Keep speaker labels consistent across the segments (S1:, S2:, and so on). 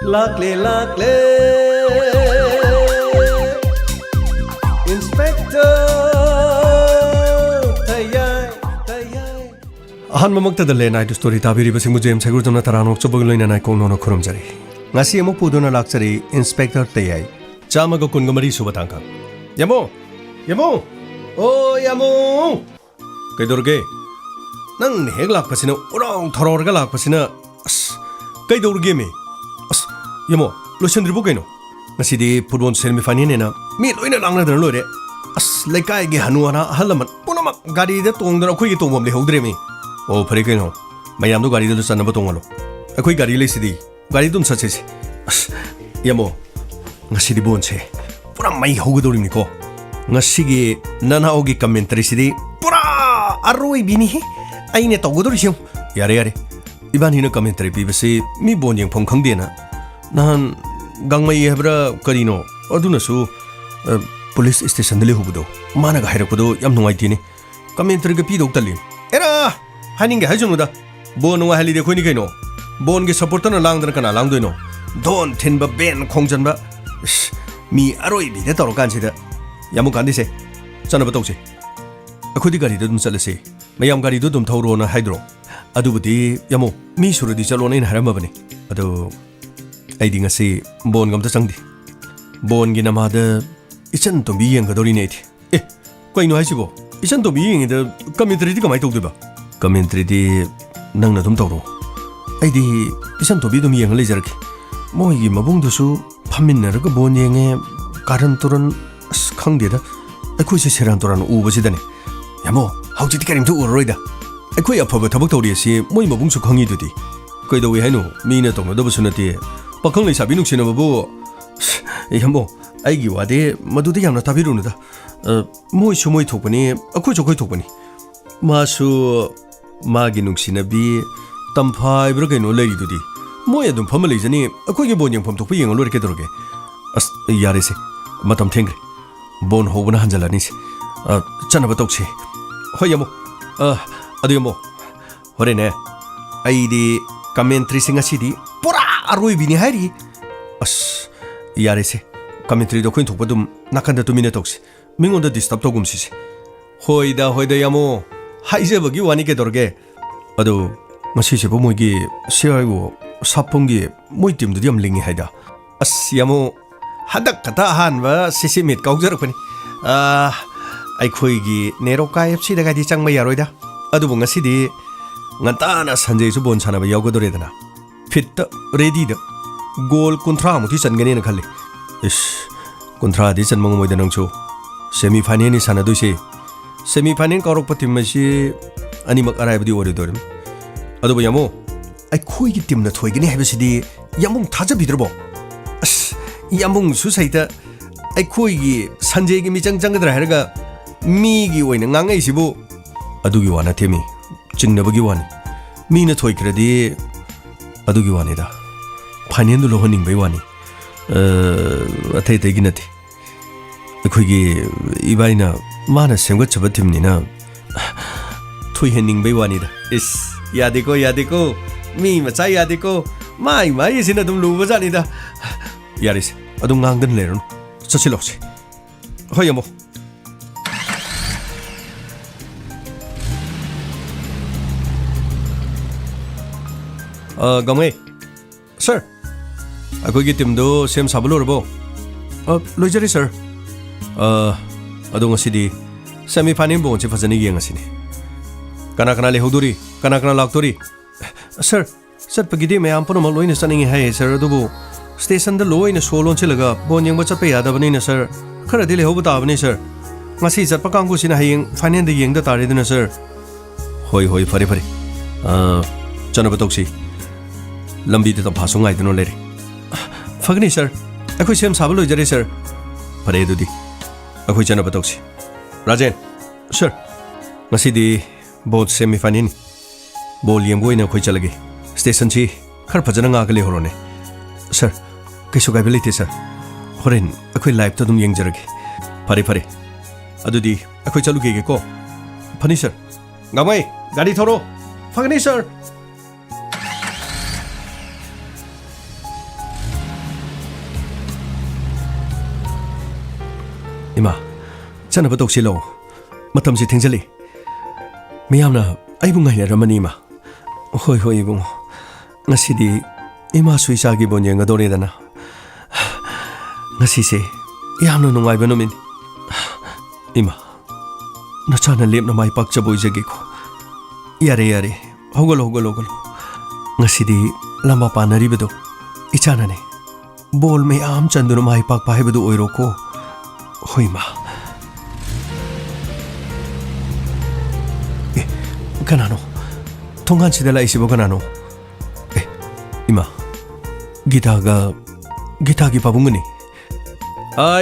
S1: Lakle Inspector Tayai Ahanmamakta the lane night story tabiri basing mujem segurjamna taranok chobogloina nai kongnono khurumjari ngasi amuk puduna lakchari Inspector Tayai chamaga kungamari subatangka Yamo Oh Yamo Kaidorge Nang heg lakpasina urong thororga lakpasina Kaidorge me Yamo losendribu kaino Ngasidi football semi final na mi loina langna dran lore as lekai gi hanuana halaman punamak gari da tongdra khoi gi tongmam le hodre me o phare kaino mayam do gari da sanna ba tongalo akhoi gari le sidi gari dum sache as yamo ngasidi bonche pura mai hogodori ni ko ngasigi nana ogi commentary sidi pura aroi bini aine togodori siu yare ibani na commentary pi base mi bonjeng phong khangde na nan Gangmai hebra karino aduna su police station dele hubudo mana ga hairakpodo yam nungai tini commentary ga pi dok tali era haning ga hajunu da bon wa hali de khoni kaino bon ge support na langdana kana langdoino don thinba ben khongjan ba mi aroi bi de toro kan sida yamu kan dise chana ba tokse akhudi gari dum chalase mayam gari dum thawro na haidro adubudi yamu mi surudi chalone na harama bane ado Aidi ngasi bon gam ta changdi bon gi namada ichan to bi yang gadori ne thi koi no haisibo ichan to bi yang da commentary di kamai tawde ba commentary di nang na dum tawro aidi ichan to bi dum yang le jarki moi gi mabung du su phamin na ga bon yang karan turan khangde da akoi se seran turan u ba sidane yamo hauji ti karim tu uroida akoi aphoba thabak tawri si moi mabung su khangi dudi koi do wi haino mi na tong do ba sunati Pakang lay sabi nung sinababu Yamo Aigi wade Maduda yam na tabiru na da Moy sumoy thokpani Akoy chokoy thokpani Masu Magi nung sinabi Tampay bro kaino lay dudi Moy adum pama lay zani Akoy ge bon yang pam thokpa yang lor ke doroge As yare se Matam thengre Bon ho bana hanjala ni se Chana ba tokse Hoy yamo Adu yamo Hore ne Aidi Commentary singa sidi Pura Aroi bini hari as yare se commentary do khoin thokpa dum nakanda tu minute toksi mingonda disturb to gum si hoida yamo haije bagi wani ke dorge adu masi se bo mogi siaigo saponggi moi tim du yam lingi haida as yamo hadak kata han ba sisimit kaugjar pani ai khoi gi nero kai fc daga di changma yaroida adu bunga sidi nganta na sanjay su bon sana ba yagodore dana Fit ready da goal kontra muti changane na khalle is kontra di chan mangmoi da nangcho semi final ni sana duise semi final korok patim masi ani mak arai bdi ore dorim adu yamo ai khoi gi team na thoi gani habisidi yamung thaja bidrbo as yamung su saita ai khoi gi sanjay gi mi chang dra heraga mi gi oina ngangai sibu adu gi wana themi chingna bagi wani mi na thoi kradi adugi wani da phanian du lohoning bai wani athai tegi nati akhoi gi ibaina mana semga chaba timni na thui hening bai wani da is yadiko mi macha yadiko mai sina dum lu bajani da yaris adum ngangdan leron chachilokse hoyamo Gamay Sir Ako gi team do sem sabalo rabo Lojari sir Ado ngasidi semi final bon che fazani gi ngasini Kana le hoduri kana laktori Sir pagidi me ampono maloina saningi hai sir adubu station da loina solon chilaga bon yang bacha pe yada bani na sir khara dile hobu ta bani sir ngasi jat pakangku sina hayeng final da yeng da tare dina sir hoi fare chana batoksi Lambi de paso ngai dino leri Fagni sir Akoi sem sabalo jare sir Pare dudi Akoi chana batoksi Rajen Sir Ngasidi Bot semi final Bol yem goina khoi chalage Station chi Khar phajana nga kale horone Sir Kaiso gai belite sir Horen Akoi live to dum yeng jarage Pare Adudi Akoi chalu ge ko Phani sir Ngamai Gari thoro Fagni sir Ima, chanaba toksilo. Matamsi thengzali. Miyamna aibu ngaina ramani ma. Hoi hoi ibung. Ngasidi ima suisagi bon yengadore dana. Ngasise yamna nungaiba numin. Ima. Nachana lepna mai pakchaboy jagi ko. Yare. Hogalo. Ngasidi lamba panaribado. Ichana ne. Bol me am chanduna mai pak pahibado oiro ko. Hoi ma. Kanano. Tongan sidala isibo kanano. Ima. Gitagi pabungani.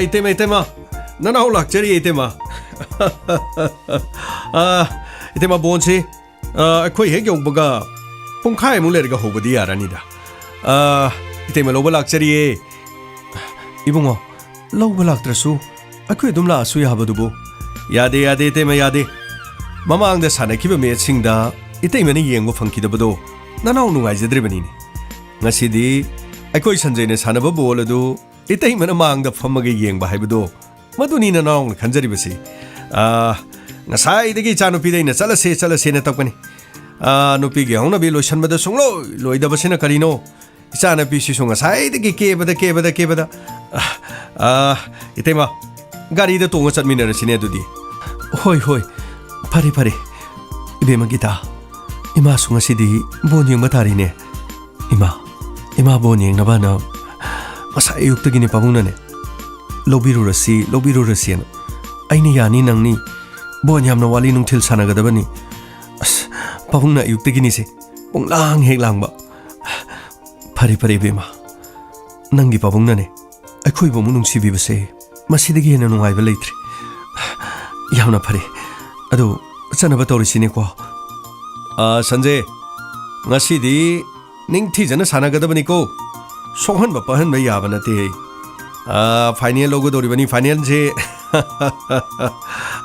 S1: Itema. Nana ulak cheri itema. Itema bonsi. Koi hek yong baga. Pungkai muler ga hobadi aranida. Itema lobalak cheri. Ibungo. Lobalak trasu. Akoi dumla asu yahabadubo. Yade itema yade. Mamang da sana kiba me singda itay mani yengo fangkidabado nanaw nungay jadribanini ngasidi akoi sanjay na sana ba bolado itay man amang da famagay yeng ba haibado maduni nanaw na kanjaribasi ngasay dagi chano piday na chalase na takpani nupi gyang na bi loishan bada sunglo loida basina karino isana pisi sunga say dagi kebada itay ma gari da tunga chatmina rasine adudi hoi Pare. Ibema kita. Ima sunga sidi bonyeng matari ne. Ima bonyeng na ba na masa ayuk tagi ni pabung na ne. Lobiru rasi ano. Ay ni yani nang ni bonyam na wali nung til sana gada ba ni. Pabung na ayuk tagi ni si. Pung lang hek lang ba. Pare ibema. Nanggi pabung na ne. Ay kuy bomo nung sibi ba se. Masidagi na nung ay ba latri. Yaw na pare. Ado, chanaba tawrisine ko. Sanjay, ngasidi ningthijana sanagadabani ko. Songhanba pahanba yaba nate. Final logo doribani final je.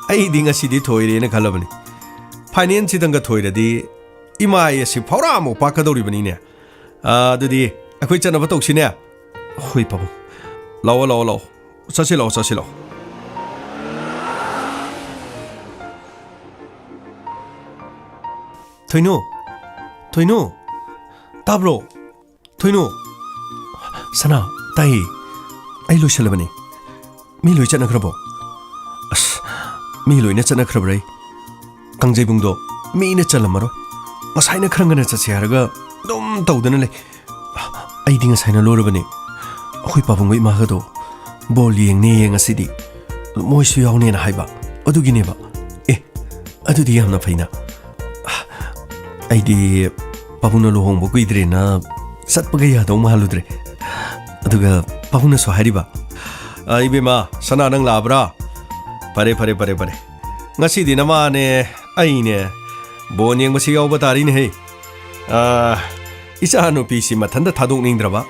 S1: Ai di ngasidi thoire na khalabani. Final chidanga thoiradi imai asi phawra mo pakadoribani ne. Dudi akhoi chanaba tawsine. Hoi pabu. Law. Sasilo. Toino. Tablo. Toino. Sana, Tayai. Ay loy shalabani. Mi loy chana krabo. Mi loy na chana krabray. Kangjay bungdo. Mi na chalamaro. Masay na krangana chasyaraga. Dum tawdana lay. Ay di nga say na lorabani. Ako'y papungoy mahado. Bol yeng asidi. Moy suyaw na haiba. Adu gineba. Adu di yam na fayna. Aidi pabuna lohong bo kuidre na sat pagaya daw mahaludre aduga pabuna so hariba ibema sana nang labra pare ngasi di namane aine bonyeng masi yaw batari ne he isa no pisi mathanda thadok ningdraba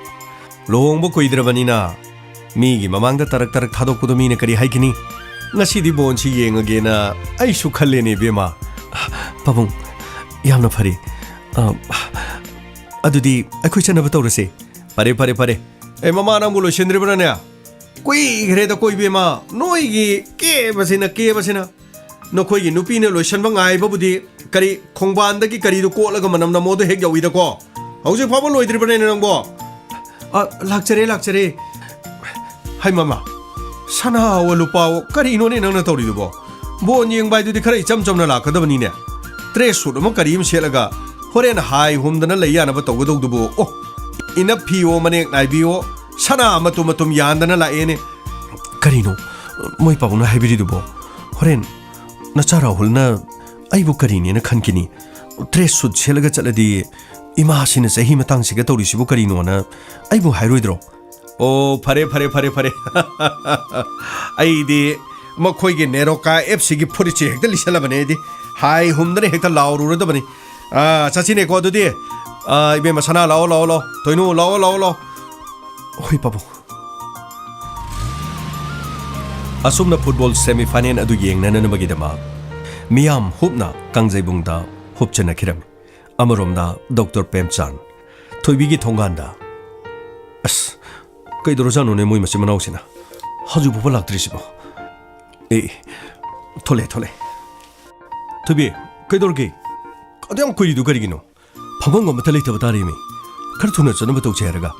S1: lohong bo kuidrabani na mi gi mamang da tarak thadok kudo mi ne kari haikini ngasi di bonchi yengage na ai su khalle ne bema pabung Yamna pare. Adudi akhoi chanaba tawrase. Pare. Mama nang bulo shendribana ne. Koi gre da koi bema noi gi ke basina. No koi gi nupi ne lo shanba ngai babudi kari khongban da gi kari do ko laga manam na modo hek yawi da ko. Hause phaba loidribana ne nang bo. Lakchare. Hai mama. Sana wa lupaw kari no ne nang na tawri do bo. Bo nyeng bai du di khara cham na la kadabani ne. Tresu mo karim selaga horen hai humdana layana ba tawdo dubo ina pio manek naibio sana matum yandana la ene karino moi pawna haibiri dubo horen nachara hulna aibu karini na khankini tresu selaga chaladi ima sina sahi matang siga tawrisibu karino na aibu hairoidro pare ai di makhoi ge neroka fc gi phurichi hekta lisala bane di Hai humdane hekta lauru da bani chachine ko dudi ibe masana lao toinu lao hoi pabu asumna football semi final adu yengna na magidama miyam hupna kangjai bungda hupchana khiram amaromda Dr. Pemchan thoibigi thonganda kai dorojano ne moi masi manausina haju bubal laktrisibo 에 톨레 토비 그이돌게 어디am kuidu karigino phangong ma thalai tab tari mi khar thuna chana ba tok cheraga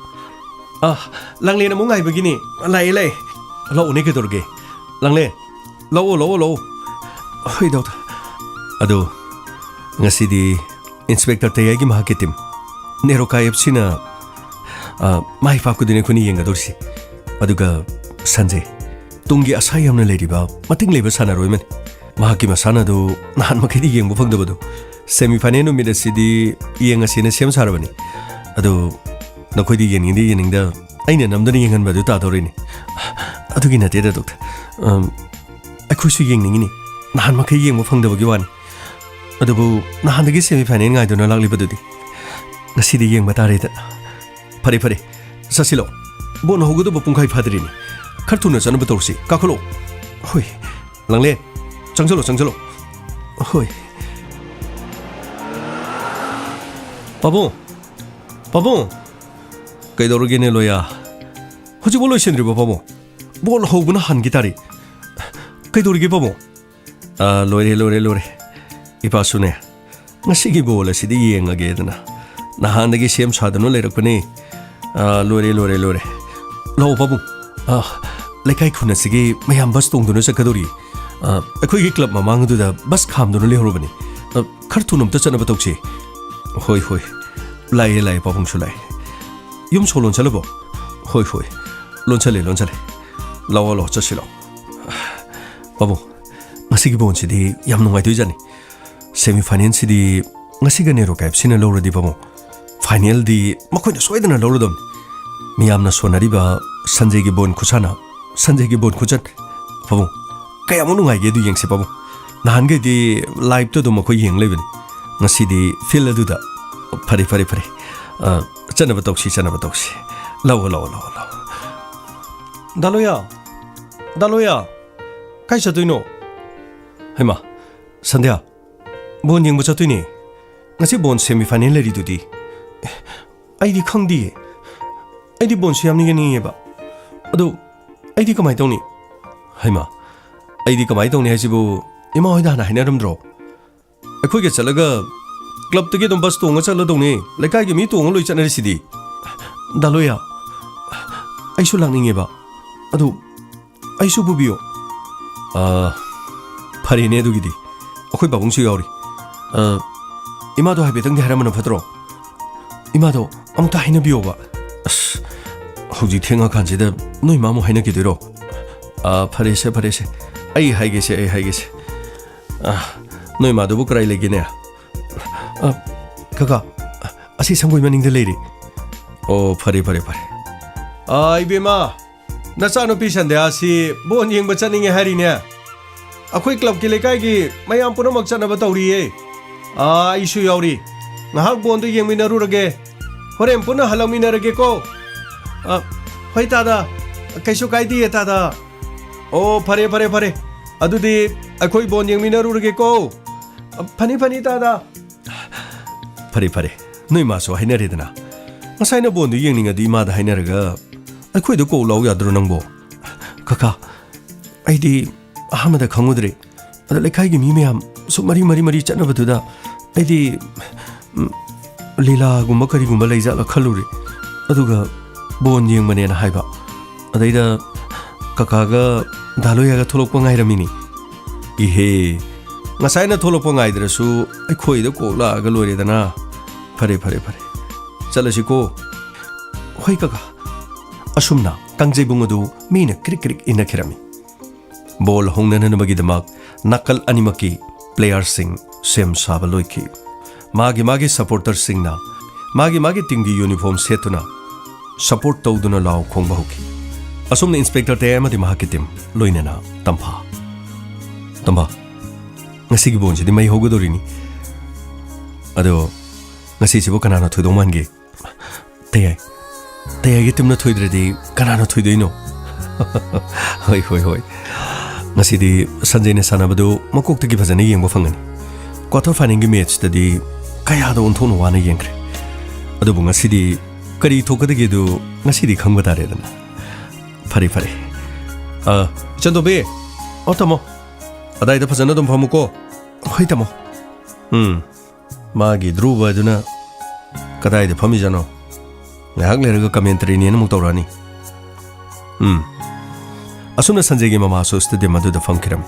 S1: langle na mungai begini lai lo ne ke dorge langle lo hoi dau ado ngasidi inspector Tayai gi mahakitim nero kayap sina mai fa ku dine khuni yenga dorsi aduga sanje tunggi asai amna leriba mating leba sana roimen mahaki masana do nahan makidi yengbu phangdabadu semifinal no mida sidi yenga sina sem sarabani ado nakhodi yeningda aina namdani yengan badu ta dorini adugi na teda doctor akhusu yengningi nahan makai yengbu phangdabagi wan adubu nahan dagi semifinal ngai dona lagli badudi ngasidi yengba tare da pare sasilo bon hogudu bopungkai phadrini khartuna chana batorsi kakolo hoi langle changchalo hoi Pabo kaidorogene loya hoji bolo shendri pabo bol hobuna han gitari kaidorige pabo lore ipa sune ngasigi bola sidi yengage dana nahandagi sem sadano lerakpane lore lo pabo lekai khuna sigi mayam bus tongduna sakadori akhoi club mamang duda bus khamduna lehorobani khartunum ta chana batokchi hoi lai papung chulai yum cholon chalabo hoi lon chale lawa chasilo babu ngasigi bon chidi yam nungai tuijani semi final chidi ngasiga nero kaip sina loradi babu final di makoina soidana lorodom miyamna sonari ba sanjay gi bon khuchan babu kaya mo nungai ge du yengse babu nahan ge di live to do makoi yeng lebani ngasidi feel adu da pare chana batokshi law daloya kai chatuino hema sandhya bon yeng ba chatuini ngasi bon semi final leri dudi aidi khangdi aidi bon siam ni ni ba adu aidi kamai tawni hema aidi kamai tawni hasibu ima hoida na hinaramdro akhoi ge chalaga club tege dum bus tonga chala dongni lekai ge mi tonga loi chanari sidi daloya aisu langninge ba adu aisu bubiyo phari ne dugidi akhoi babung su yauri imado habi tang haramana phatro imado amta haina biyo ba hoji thenga khanjida noi mamu haina ki diro phare se ai haige se noi madu bu krai legine kaka asi sangoi maning de leiri phare ai bema nacha no pisan de asi bon yeng ba chaning hari ne akhoi club ki lekai gi mayam puno mak chana ba tawri e isu yauri ngahak bon du yeng minaru rage horem puno halami na rage ko hoi tada kaisu kai di tada phare adudi akhoi bon yeng minaru rage ko phani tada phare noi ma so hainare dana ngasai na bon du yeng ninga di ma da hainaraga akhoi do ko law yadro nangbo kaka aidi ahamada khangudre ada lekai gi mi meyam so mari chana batuda aidi lila gumba kari gumba leija la khaluri aduga bon yeng mane na haiba adaida kaka ga daloya ga tholok pangai ramini ihe ngasai na tholok pangai drasu akhoi do ko la ga lore dana phare chalasi ko hoi kaka asumna tangjai bungadu mina krik ina khirami ball hongna na bagi damak nakal animaki player sing sem sabaloiki magi supporter singna magi tingi uniform setuna support tawduna law khongba hoki asumna inspector Tayai amadi mahakitim loinena tamba ngasi gi bonji di mai hogodorini ado ngasi sibo kanana thoidong mangi Tayai gi timna thoidredi kanana thoidoino hoi ngasi di sanjay ne sanabadu makok tagi phajana yengba phangani quarter final gi match tadi kaya da onthono wana yengre ado bu ngasi di kari thokadagi du ngasi di khangba tare dana phare chandobe tamo adai da phajana dum phamuko hoi tamo magi druba duna kadai da phami jano ngahak leraga commentary ni na mu tawrani asuna sanjay gi mama so stadium adu da famkiram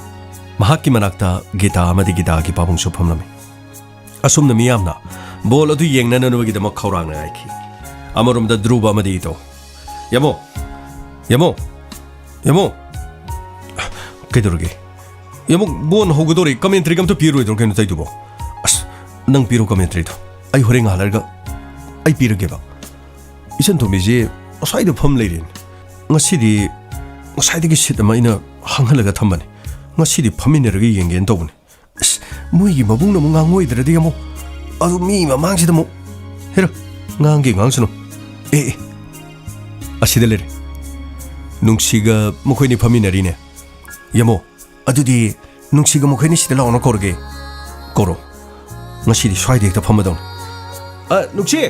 S1: mahakki manakta gita amadi gita gi pabung so phamlami asumna miyamna bol adu yengna na no gi da mak khawrang na ai ki amarum da druba amadi to yamo kaidoruge yamo bon hogodori commentary kam to piro idro kenu taidubo as nang piro commentary to ai horeng halarga ai pirage ba isan to meje asai da pham leirin ngasidi ngasai digi sit ma ina hanghalaga thambani ngasidi phamineraga yengen tobuni as moi gi mabung na ngang ngoi dradi yamo adu mi ma mangsi da mo hera ngangi ngangsuno asida lere nungsiga mukhoini phaminarine yamo adudi nungsiga mukhoini sida launa korge koro ngasidi swai dekta phamadon nungsi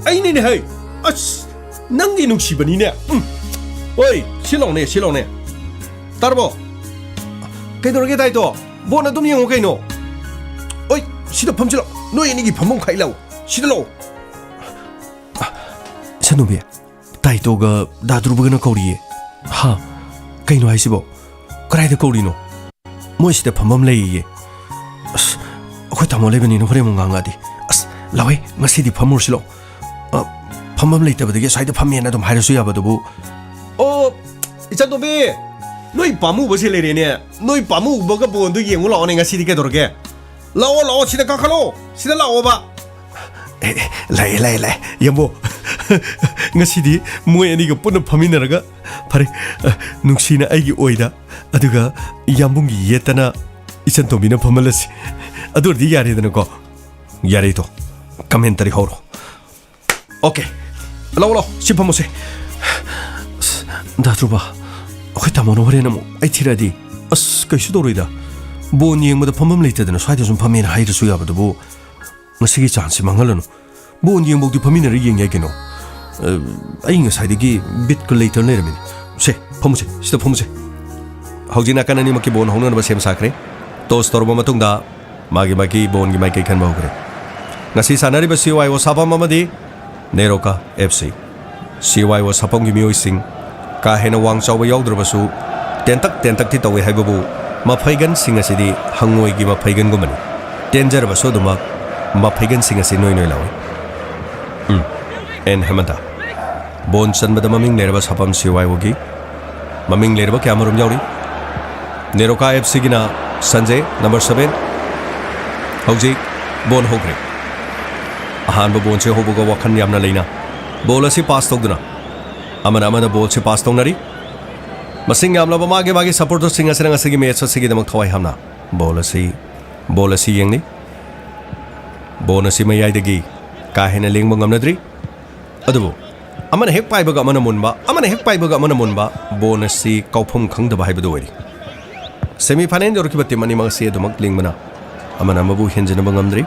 S1: ai ne hai as nangi nungsi bani ne oi silong ne tarbo kaidorge dai to bona dum yengo kaino oi sida phamjilo noi ni gi phamong khai lau sida lo Sanubi, Taitoga, Dadrubana Kori. Ha, Kaino Isibo, Cry the Corino. Moist the Pamam lay. Hotamo living in Horemangadi. As Lawe, Masidi Pamursilo. Pamam later, but the side of Pami and Adam Hirasuya Badubu. Oh, it's a dobe. No Pamu was hilarious. No Pamu Bogabu and the young owning a city gatorge. Law, Sida Kakalo, Sida Laoba. Lay, Yamo. Ngasidi moi ani ga puna phaminaraga phare nungsina aigi oida aduga yambungi yetana isan tomina phamalasi adurdi yare dana ko yare to commentary horo okay lo sipamose datruba khita mono hore namu ai thiradi as kaisu doroida bon yengmada phamam leitadana swaida sum phamena hairasu yabadu ngasigi chance mangalanu bon yengbodi phaminari yengai keno ai ngasai bit ko later lermin se phomuse sida phomuse haujina kanani maki bon hongna ba sem sakre to storba matungda magi bon gi mai kai khan bahugre ngasi sanari ba CY was sapam amadi neroka FC CY was sapam gi mioi sing ka hena wang chawa yaudra su tentak ti tawi haibabu mafaigan sing asidi hangoi gi mafaigan gumani danger ba so duma mafaigan sing asi noi lawi en hemanta bon san bada maming lerba sapam CY wogi maming lerba kyamarum yauri neroka FC gina sanjay number 7 hauji bon hogre ahan ba bon che hobuga wakhan yamna leina bol asi pass togduna amana bol che pass tongnari masing yamla ba mage supporter singa seranga sigi match sigi damak thawai hamna bol asi yengni bon asi mayai degi ka hena lengba ngamnadri adubu amana hek paibaga amana munba bonasi kaufum khangdaba haibadu wari semi final jorki batti mani mangsi adumak lingmana amana mabu henjina bangamdri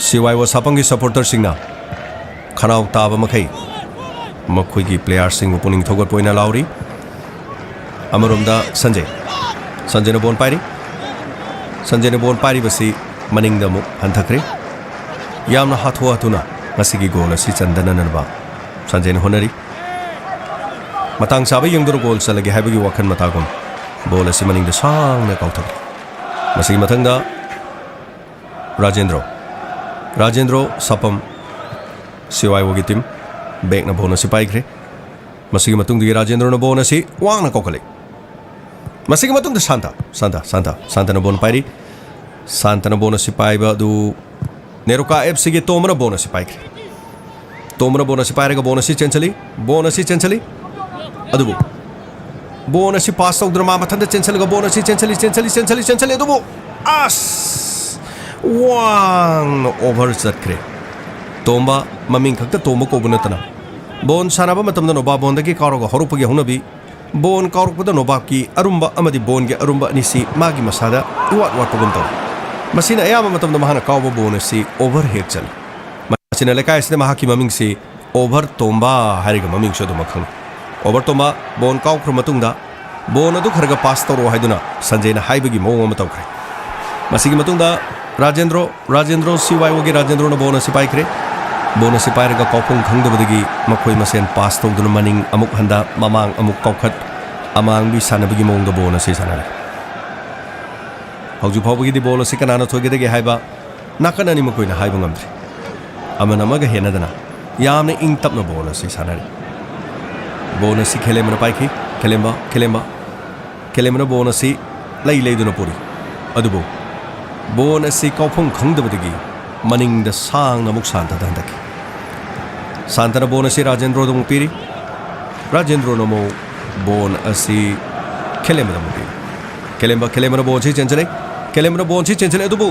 S1: CY was sapangi supporter singna khanau taba makai makhoi gi player sing opening thogot poina lauri amarumda sanjay na bon pairi basi maningda mu hanthakre yamna hatuna ngasigi goal asi chandana nanba sanjay honari matang sabai yengdur goal salagi haibagi wakhan matagum bol asi maningda sangna kauthak masigi mathangda Rajendro sapam CY wogi team back na bonus paikre masigi matungdi Rajendro na bonus wang na kokale masigi matungda Santa na bon pairi Santa na bonus paiba du Neroka FC ge tomra bonus paikre tomra bonus pairega bonus chenchali adubu bonus pass out drama mathanda chenchali ga bonus chenchali adubu as wang over zakre tomba maming khakta tomba ko bunatana bon sanaba matamda no ba bonda ki karoga horupagi hunabi bon karokpada no ba ki arumba amadi bon ge arumba nisi magi masada iwat pagum taw masina ayama matamda mahana kawba bonus si over head chal masina lekai sne mahaki maming si over tomba hariga maming shodo makhang over toma bon kau khru matungda bon adu kharaga pass toro haiduna Sanjay na haibagi mawng ama tawkhre masigi matungda Rajendro CYO gi Rajendro na bon asi paikre bon asi pairaga kaupung khangdabadagi makhoi masen pass tawduna maning amuk handa mamang amuk kaukhat amang bi sanabagi mawng da bon asi sanare hauju phawbagi di bol asi kanana thogedagi haiba nakanani makoina haiba ngamdre amana maga henadana yamne ing tapna bol asi sanare bon asi khelemna paiki kelemna bon asi leiduna puri adubo bon asi kaupung khangdabadagi maning da sang namuk santa dandaki santana bon asi Rajendro da mupiri Rajendro no mo bon asi kelemna mupiri kelemna bon si chenchale kelemna bon si chenchale adubo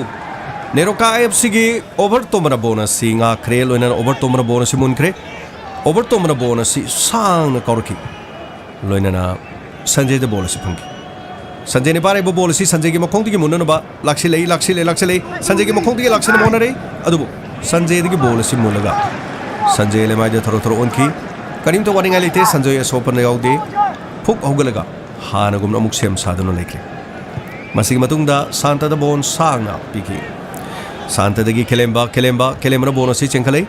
S1: neroka FC gi over tomra bon asi nga kre loina over tomra bon asi mun kre over tomra bon asi sang na korki loina na Sanjay da bon asi phangi Sanjay ne pare bo bol si Sanjay gi makhong gi munna ba laksi lei Sanjay gi makhong gi laksi na monare adubo Sanjay gi bol si mulaga Sanjay le mai da thoro onki karim to warning alite Sanjay ya sopan le yaude phuk hogalaga hana gumna muk sem saduna lekle masigi matungda Santa da bon sangna piki Santa dagi kelemra bon si chenkhale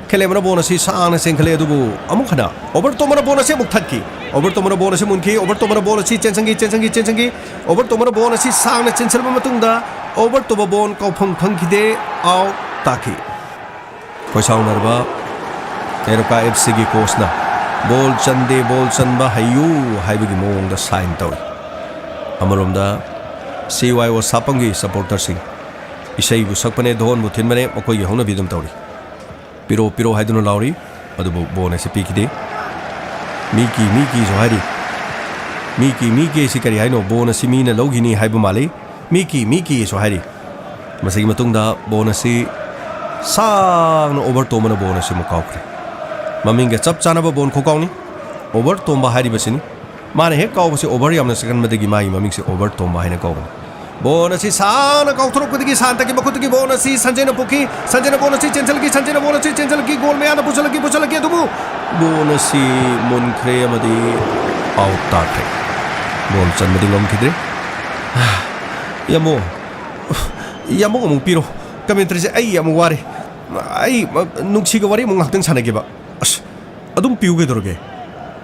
S1: kelemra bon si sangna chenkhale adubo amuk hana over tomra bon si amuk thakki over tomra bon si munki over tomra bon si chensangi over tomra bon si sangna chensalba matungda over to bon kaupang phangkhide aw taki koisau narba Eroka FC gi coach na bol chanba hayu haibigi mong da sign taw amarom da CYO sapangi supporter sing isai bu sakpane don bu thinmane makoi gi hona bidum tawri piro haiduna lauri adu bon se pikide miki so hari miki si kari haino bon si mina logini haibu mali miki so hari masigi matungda bon si sang no over tomana bon si mukaukre maminga chap chana ba bon khokawni over tomba hari basini mane he kaw basi over yamna second madagi mai maming si over tomba haina kaw bon si sana kaw thorok digi santa ki bakut ki bon si Sanjay na puki Sanjay na bon si chenchal ki gol me ana puchalaki dubu bon si mon khre amadi out take bon chan madi ngom kidre yamo mu piro commentary se ai yamu ware ai nungsi ga wari mu ngakten sanage ba adum piuge dorge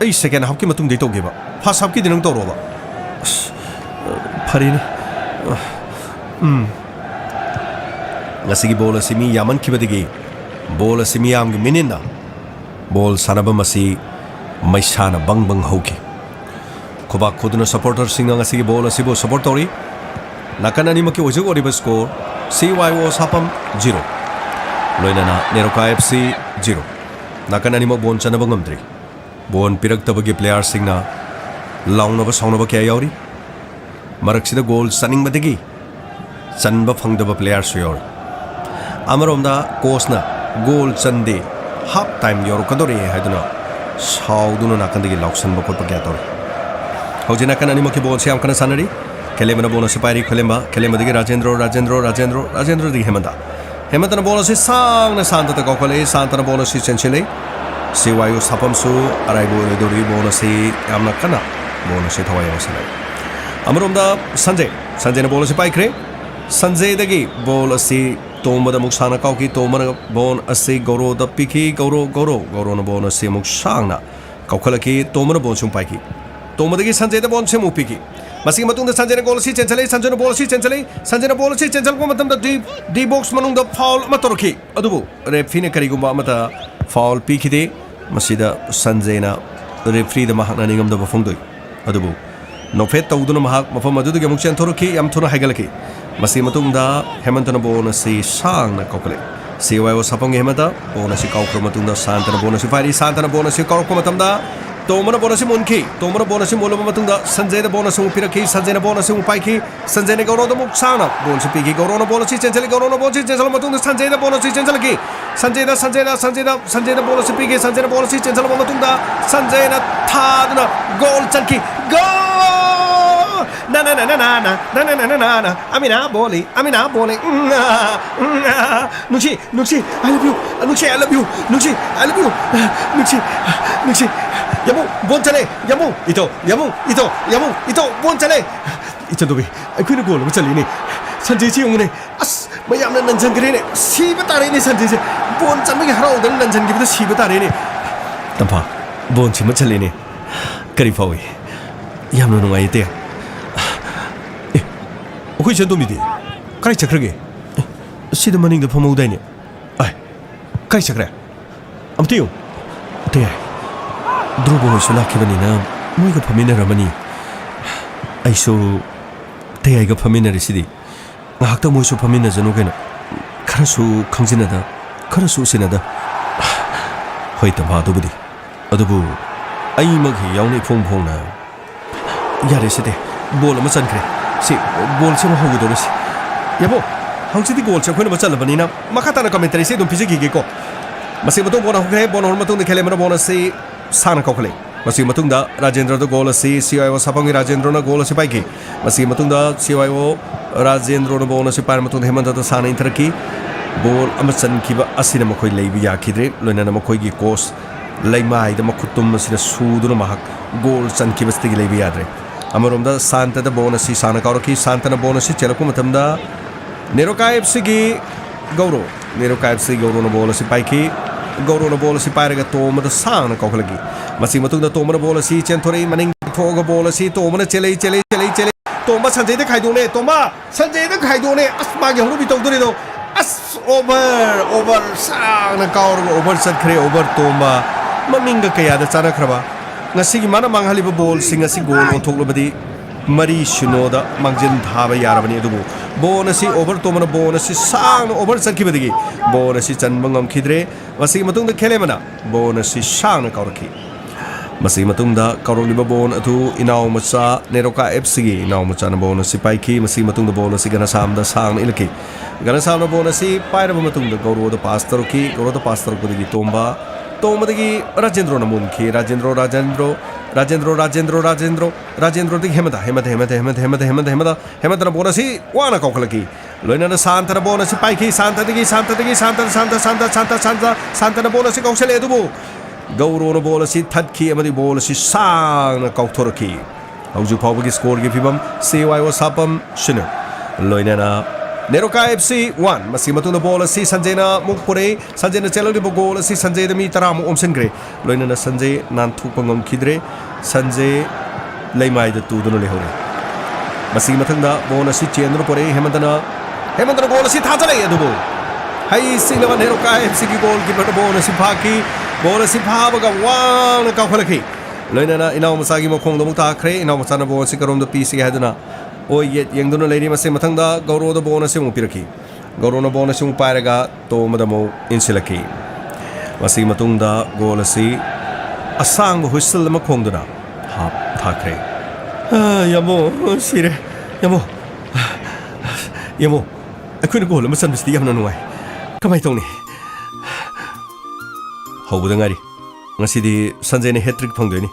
S1: ai second half ki matung dei toge ba first half ki dinang toro ba pharini ngasigi bol asimi yaman kibadigi bol asimi yam gi minina bol sanaba masi maisana bang hoki khoba khuduna supporter singa ngasigi bol asibo support tori nakanani maki ojog ori score CYO sapam 0 loinana Neroka FC 0 nakanani mo bon chanaba ngamdri bon pirak tabagi player singna launaba saunaba kya yauri maraksida goal sunning madagi chanba phangdaba player suyor amaromda coach na goal chande half time yor kadore haiduna sauduna nakandagi lauksan ba pot pakya tor hojina kanani mo ki bon siam kana sanari kelemna bon si pairi kelemba digi Rajendro digi hemanta na bon si sang na santa ta kokole santa na bon si chenchile CYO sapam su araibo edori bon si amna kana bon si thawai wasanai amromda Sanjay na bon si paikre Sanjay dagi bol si tomba da muksana kauki tomba na bon asi goro da piki goro na bon si muksana kaukalaki tomba na bon sum paiki tomba dagi Sanjay da bon si mupiki masigi matungda Sanjay na goal si chenchale Sanjay na bol si chenchal ko matam da D box manung da foul matoroki adubu referee ne karigumba mata foul pikide masida Sanjay na referee da mahakna ningam da bafungdoi adubu no fet tawduna mahak mafam adu ge mukchen thoroki yam thona haigalaki masigi matungda hemantana bona si sang na kokale CYO sapang hemata bona si kaukro matungda santana bona si fari santana bona si kaukro matamda tomana bona si munki tomana bona si molama matungda Sanjay da bona si upiraki Sanjay na bona si upaiki Sanjay ne goro da muksana bona si piki goro na bona si chenchali goro na bona si chenchal matungda Sanjay da bona si chenchali Sanjay da bona si piki Sanjay na bona si chenchal matungda Sanjay na thadna goal chanki goal na amina boli Nuchi I love you Yamu, bon chale, Yamu, ito, bon chale. Ito dobi, aku nak gol, macam ni. Sanjay si orang ni, as, macam mana nanjan kiri ni, si betari ni Sanjay si, bon chale macam harau dan nanjan kita si betari ni. Tanpa, bon si macam ni, kari pawi, yang mana nungai itu. Aku jangan tu midi, kari cakra ke, si dah maning dah pemudai ni, kari cakra, am tiup, Tayai, drubo sulak ke bani na, mui ke pemina ramani, aiso Tayai ke pemina residi. Ngakta mo su pamina janu kena karasu khangjina da karasu sina da hoi ta ba dobudi adubu ai maghi yauni phong na yare sete bol ma chan kre si bol se ma hogu dorisi yabo hangsi di gol se khoi ma chala bani na makata na commentary se dum phisi gi ko masi matung bona hokre bona hor matung de khele mana bona se sana ko khale masi matung da Rajendra da gol se CIO sapangi Rajendra na gol se pai ki masi matung da CIO Rajendra na bona se par matung hemanta da sana interki bol amachan kiba asina makoi leibi ya kidre loina na makoi gi course leimai da makutum asina sudu na mahak gol chan kiba stigi leibi ya dre amarom da santa da bona si sana ka ki santa na bona si chelaku matam da nerokai fc gi gauro nerokai fc gauro na bona si pai ki gauro na bola si pairaga toma da sana ka khalagi masi matung da toma na bola si chenthore maning thoga bola si toma na chele toma sanjay da khaidu ne toma sanjay da khaidu ne asma ge horu bi tong dori do as over sana ka over sat khre over toma maminga kaya da chana khraba ngasi gi mana manghali ba bol singa si gol on thoklo badi mari shino da mangjin thaba yarabani dubu bonasi over to mana bonasi sang over sakhi badigi bonasi chanbangam khidre masi matung da khele mana bonasi sang kaurki masi matung da kauroliba bon atu inaw macha neroka fc gi inaw macha na bonasi paiki masi matung da bonasi gana sam da sang ilki gana sam na bonasi paira matung da gauro da pastor ki gauro da pastor ko digi tomba dagi Rajendra na munki Rajendra digi hemata na bonasi wana kaukalaki loina na santa na bonasi paiki santa na bonasi kausale dubu gauro na bonasi thadki amadi bonasi sang na kauthoraki hauju phawgi score gi fibam CYO sapam shinu loina na Neroka FC 1 masi matuna bola si Sanjay na mukpure Sanjay na chelo di bola si Sanjay da mi taramu omsengre loina na Sanjay nan thupangam khidre Sanjay leimai da tu dono lehore masi matanda bola si chendro pore hemantana bola si thajale adubo hai silava Neroka FC ki goal ki bola si phaki bola si phabaga wana ka kholaki loina na inaw masagi mo khong da mukta khre inaw masana bola si karom da pisi haduna o yet yang dono lady mase mathangda gauro da bona se mu piraki gauro na bona se mu pairaga to madamo insilaki masi matungda gol asi asang whistle ma khongduna hap thakre yamo sire yamo akuna gol ma sanbisti yamna nuai kamai tongni hawbuda ngari ngasi di Sanjay ne hat trick phangdoini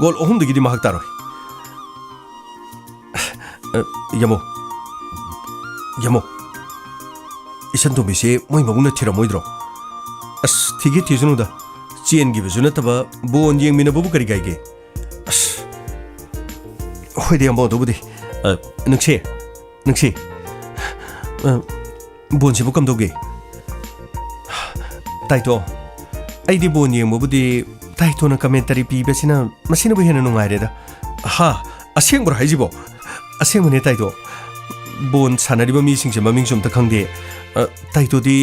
S1: gol ohum digi di mahak taroi Yamo isan to bise moi maguna thira moidro as thigi thizunu da chen gi bezuna taba bon yeng mina babu kari gai ge as hoi de ambo do budi nungse bon si bukam doge taito ai di bon yeng budi taito na commentary pi besina masina bu hena nungai re da ha aseng bro haijibo asengmane taito bon sanariba mi singse maming sum ta khangde taito di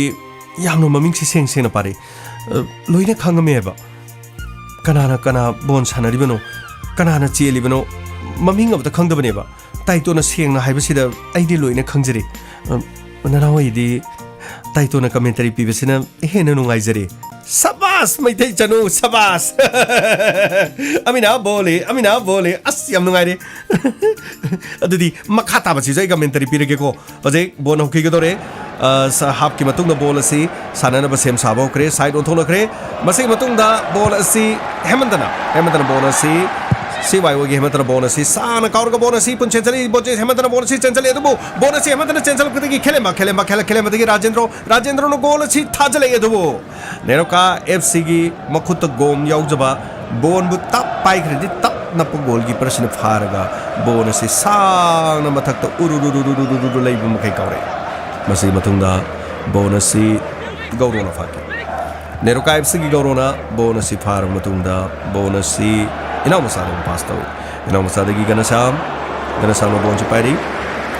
S1: yamno maming si seng na pare loina khangame ba kana bon sanariba no kana cheliba no maming ab ta khangdabane ba taito na seng na haiba sida aidi loina khangjari nanawai di taito na commentary pi besina hena nungai jare sabas mai thai chanu sabas amina bole as yam nungai re adudi makhata ba chijai commentary pi rege ko aje bon hoki ge dore sa hap ki matung da bol asi sanana ba sem sabo kre side on thona kre masai matung da bol asi hemantana bol asi CYO ge hemantana bol asi sana kaur ga bol asi pun chenchali boje hemantana bol asi chenchali edu bol asi hemantana chenchal kre gi khele ma digi Rajendra no gol asi thajale edu Neroka FC gi makhut gom yaujaba bone bu tap pai credit tap na po goalkeeper sina pharaga bone si sang na mathakta uru lay bu makai kaure masi matungda bone si gaurona phaki neroka fc gi gaurona bone si phar matungda bone si ina masada pass taw ina masada gi ganasam no bone chi pai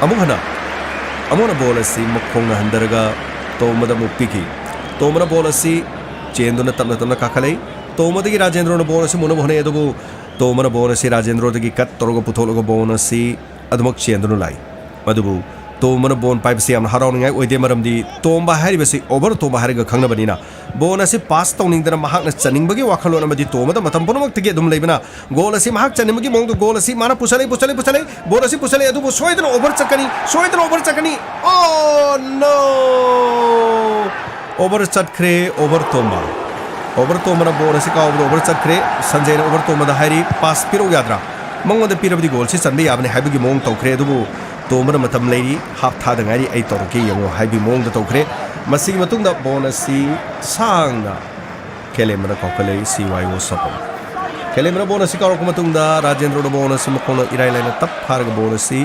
S1: amung hana amona ball si makhong na handaraga tomada mupiki tomana ball si chenduna tamna kakalai tomada gi rajendra na ball si mona bhone edu tomana ball si rajendra gi kat toroga puthologa ball si adumak chenduna lai madubu tomana ball pipe si am haraw ngai oide maramdi tomba hari basi over tomba hari ga khangna banina ball si pass tawning dana mahak na chaning bagi wakhalon amadi tomada matam ponomak tige dum leibana goal si mahak chaning bagi mong goal si mana pusale ball si pusale adubu soidana over chakani oh no over chatkre over tomba na ball si ka over chatkre sanjay na over tomba da hari pass piro yadra mong da pirabdi goal si sanbe yabne habigi mong tawkre adubu tomana matam leiri hap tha da ngari ai torke yango habi mong da tawkre masigi matungda ball si sangna kelemana kokale si wayo sapam kelemana ball si ka ro matungda rajendra da ball si makona irai laina tap harga ball si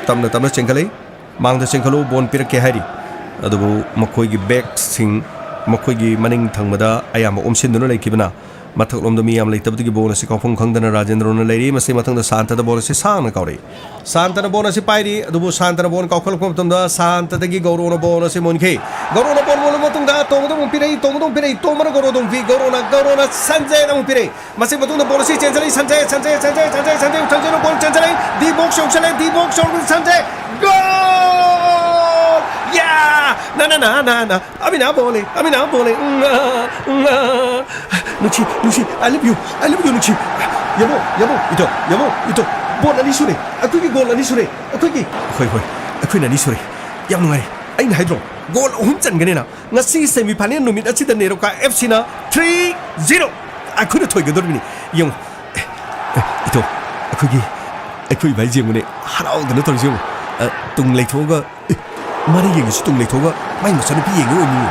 S1: tamna chengkalai mangda chengkalo ball pir ke hari adubu makoi gi back sing makoi gi maning thangmada ayama omsinduna leikibana mathak lomda mi am leitabdi gi ball si kofung khangdana rajendra na leiri masi mathangda santa da ball si sangna kaure santa na ball si pairi adubu santa na ball kaukal kom tumda santa da gi gaurona ball si monke gaurona ball mol matungda tomdum pirei tomara garodum vi gaurona sanjay na pirei masi matungda ball si chenjalai sanjay no ball chenjalai di box sanjay goal yeah na amina bole Nuchi I love you Nuchi yabo ito ball ani sure akui goal ani sure akui akui na ni sure yam ngai ai na hydro goal ohum chan gane na ngasi semi final numit achi da neroka fc na 3-0 akui na thoi ga dormini yong ito akui bai jeng ne harau da na tor jong tung lei thoga mari yeng su tung lei thoga mai ma chan pi yeng ni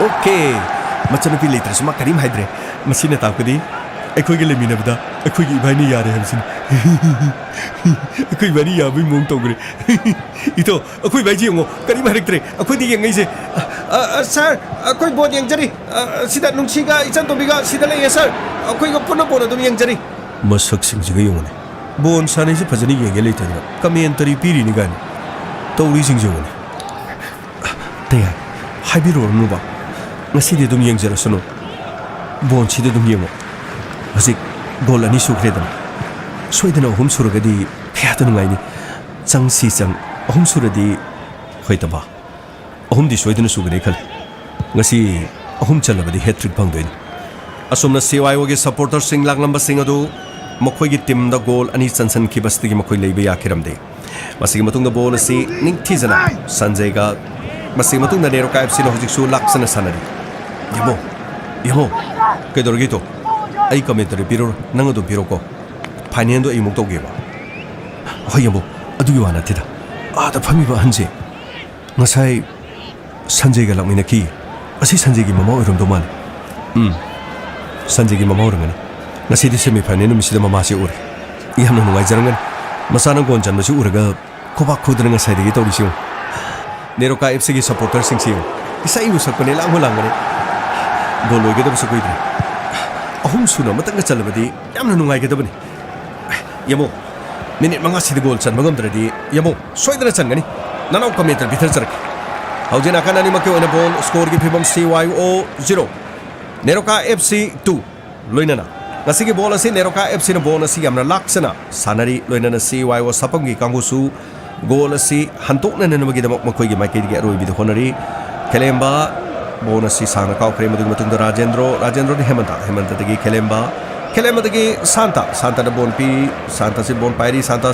S1: okay macam pi later sama karim hydre masina ta ko di akoi ge lemina bada akoi gi bani yare hamsin akoi bani ya bi mong togre ito akoi bai jeng karim hydre akoi di yeng ngai se sir akoi bod yeng jari sida nungsi ga ichan to biga sida le sir akoi ga puna pona dum yeng jari masak sing jiga yong ne bon sane se phajani yeng ge leita commentary piri ni gan tawri sing jong ne tayai haibiro nu ba ngasidi dum yeng jara sano bon chide dum yengo hasik gol ani sukredam soidana hum suragadi phiyatanu ngai ni chang hum suradi hoitaba hum di soidana sugre khal ngasi hum chalabadi hat-trick bangdoin asomna CYO ge supporter sing langlamba sing adu makhoi gi team da goal ani chansan ki basti gi makhoi leibe yakhiramde masigi matung da ball asi ningthijana sanjay ga masigi matung da neroka fc no hojik su laksana sanari yamo kedorgito ai commentary piro nangado piro ko finendo ai muk toge ba hoyamo adu yuana tida da phami ba hanje ngasai sanjay ga lamina ki asi sanjay gi mama orom do man sanjay gi mama orangani ngasi di semi final mi sida mama se ur yamna nungai jarangan masana gon janna su uraga koba khudra ngasai de gi tori siu neroka fc gi supporter sing siu isai usakone langolangane bolo ge da su koidre ahum suna matanga chalabadi yamna nungai ge dabani yamo minute manga sid goal chan magam dradi yamo soidra changani nanau commenter bithar charak haujena kanani make ona ball score gi phibam CYO 0 neroka fc 2 loinana ngasi gi ball asi neroka fc na ball asi yamna laksana sanari loinana CYO sapam gi kangusu goal asi hantok na namagi damak makoi gi maike gi aroi bi honari kelemba bonasi sana kau krem du matunda rajendro ni hemanta tagi kelemba tagi santa da bon pi santa si bon pairi santa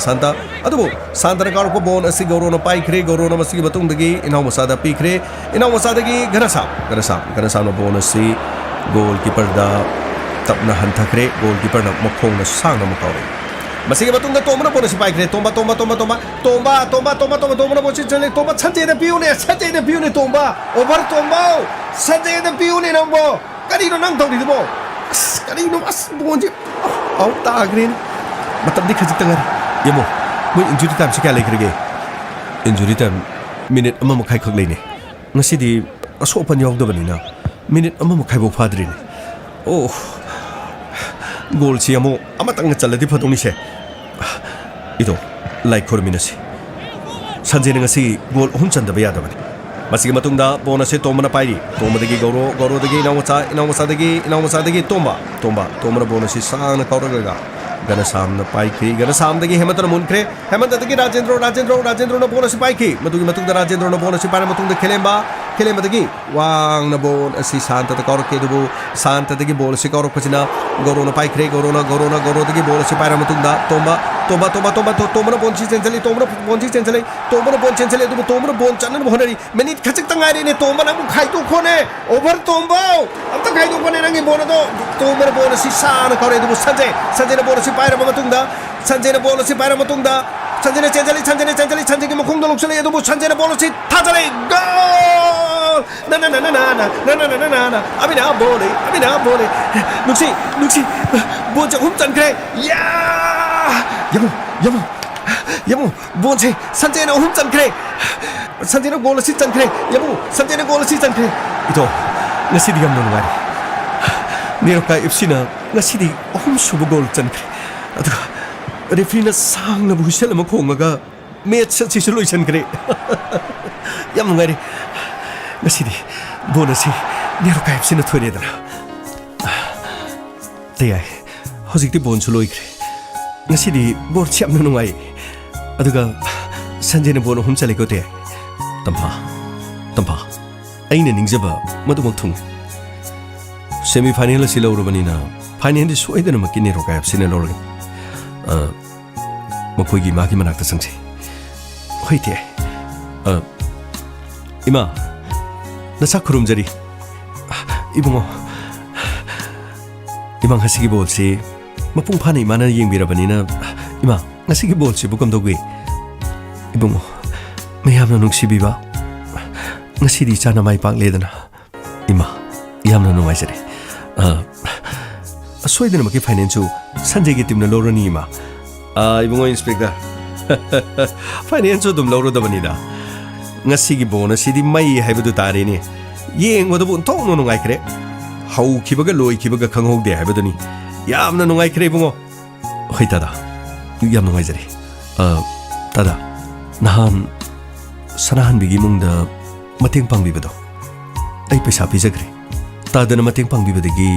S1: adu santa na kau ko bon asi gorono pai kre gorono masi matung dagi inau masada pi kre inau masada gi ganasa no bonasi goalkeeper da tapna hanta kre goalkeeper na mokong na sang na makaure masih batung da tomba bonasi pai kre tomba na bosi chale tomba sanjay da piune tomba over tomba sanjay da piune nambo kari no nang thong di bo Kanino mas bonje. Au tagrin. Matam di khajik tangar. Yemo. Moi injury time si kaya laikrege. Injury time minute ama makai khak leine. Ngasi di aso pan yaw da banina. Minute ama makai bo phadrin. Oh. Goal si amo ama tang chaladi phatong ni se. Ito like khor minasi. Sanjay ngasi goal hum chan da ba yada bani. Masigi matungda bonus se tomana pairi. Toma dagi goro dagi inaumasa dagi tomba na bonus si sang na kauraga. Gana sam na paiki gana sam dagi hemantana munkre hemanta dagi rajendro na bonus si paiki matungda rajendro na bonus si para matungda kelemba dagi wang na bon si santa ta kaur ke dubu santa dagi bonus si kaur pachina goro na paikre goro dagi bonus si para matungda tomba na bon si chenchali tomba na bon chenchali dubu tomba na bon chanan bhonari minute khachik tangari ne tomba na mu khai tu khone over tomba amta khai tu khone nangi bona do tomba na bonus si sana kaur dubu sanjay na bonus si para matungda sanjay na bonus si para matungda sanjay na chenchali sanjay ki mukhung do luksale dubu sanjay na bonus si thajale goal na abina bole nuksi bonja humchan kre ya yamu bonje sanjay na humchan kre sanjay na goal si chan kre yamu sanjay na goal si chan kre ito ngasi di gamno ngari niroka ipsina ngasi di subu goal chan kre adu referee na sang na buhsel ma khongaga match si suloi chan kre yam ngari ngasi di bonasi niroka ipsina thore dana Tayai hojik di bon suloi kre ngasi di bor cham no ngai aduga sanjay na bon hum chale ko te tampa aina ningjaba madumak thung semi final si lawrabani na final di soidana makini roka ipsina lorga makoigi magi manakta sangse hoite ima nasa khurumjari ibungo imang hasigi bolsi mapung phani mana yengbirabani na ima ngasigi bolsi bukam dogwi ibungo mayamna nungsibiba ngasidi chana mai pak ledana ima yamna nungaisare soidana maki financial sanjay gi timna lorani ima ibungo inspector financial dum loro da banida ngasi gi bonus sidi mai haibudu tare ni yeng odu bun tong no ngai kre hau kibaga loi kibaga khanghog de haibuduni yamna nungai kre ibungo hoi tada yam nungai jare tada nahan sanahan bigi mungda mateng pangbibado ai paisa pijagre tadana mateng pangbibadagi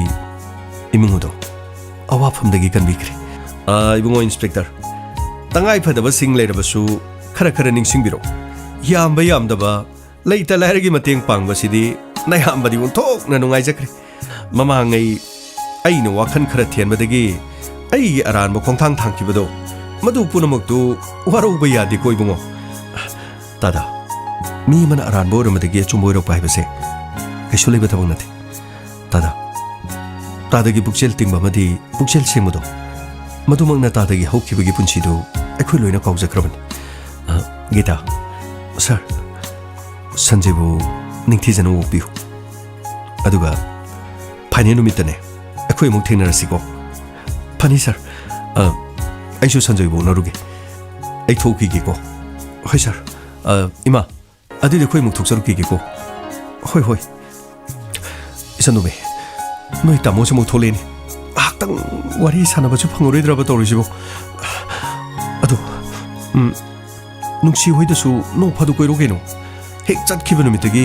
S1: imungodo awafam dagi kanbikre ibungo inspector tangai phadaba sing leirabasu khara ningsingbiro yamba yamdaba leita lairagi mateng pangbasidi nayambadi unthok na nungai jakre mamangai aina wakhan khara thianbadagi ai aran bo khongthang thangkibado madu punamaktu waroba yadi koibungo tada mi mana aran bo ramadagi chumboiro paibase kaisule batabang nate tada tadagi bukchel tingba madi bukchel sengmudo madumangna tadagi hokibagi punchidu akhoi loina kawjakrabani gita sir sanjay bu ningthi jana okbiu aduga phane numitane akhoi muk thenarasiko phani sir aishu sanjay bu naruge ai thoki gi ko hoi sir ima adide khoi muk thoksaru ki ko hoi isanube noi tamo se muk tholeni tang wari sanabaju phangoroidraba torisibo adu nungsi hoidasu no phadu koirogeno hek chatkiba numitagi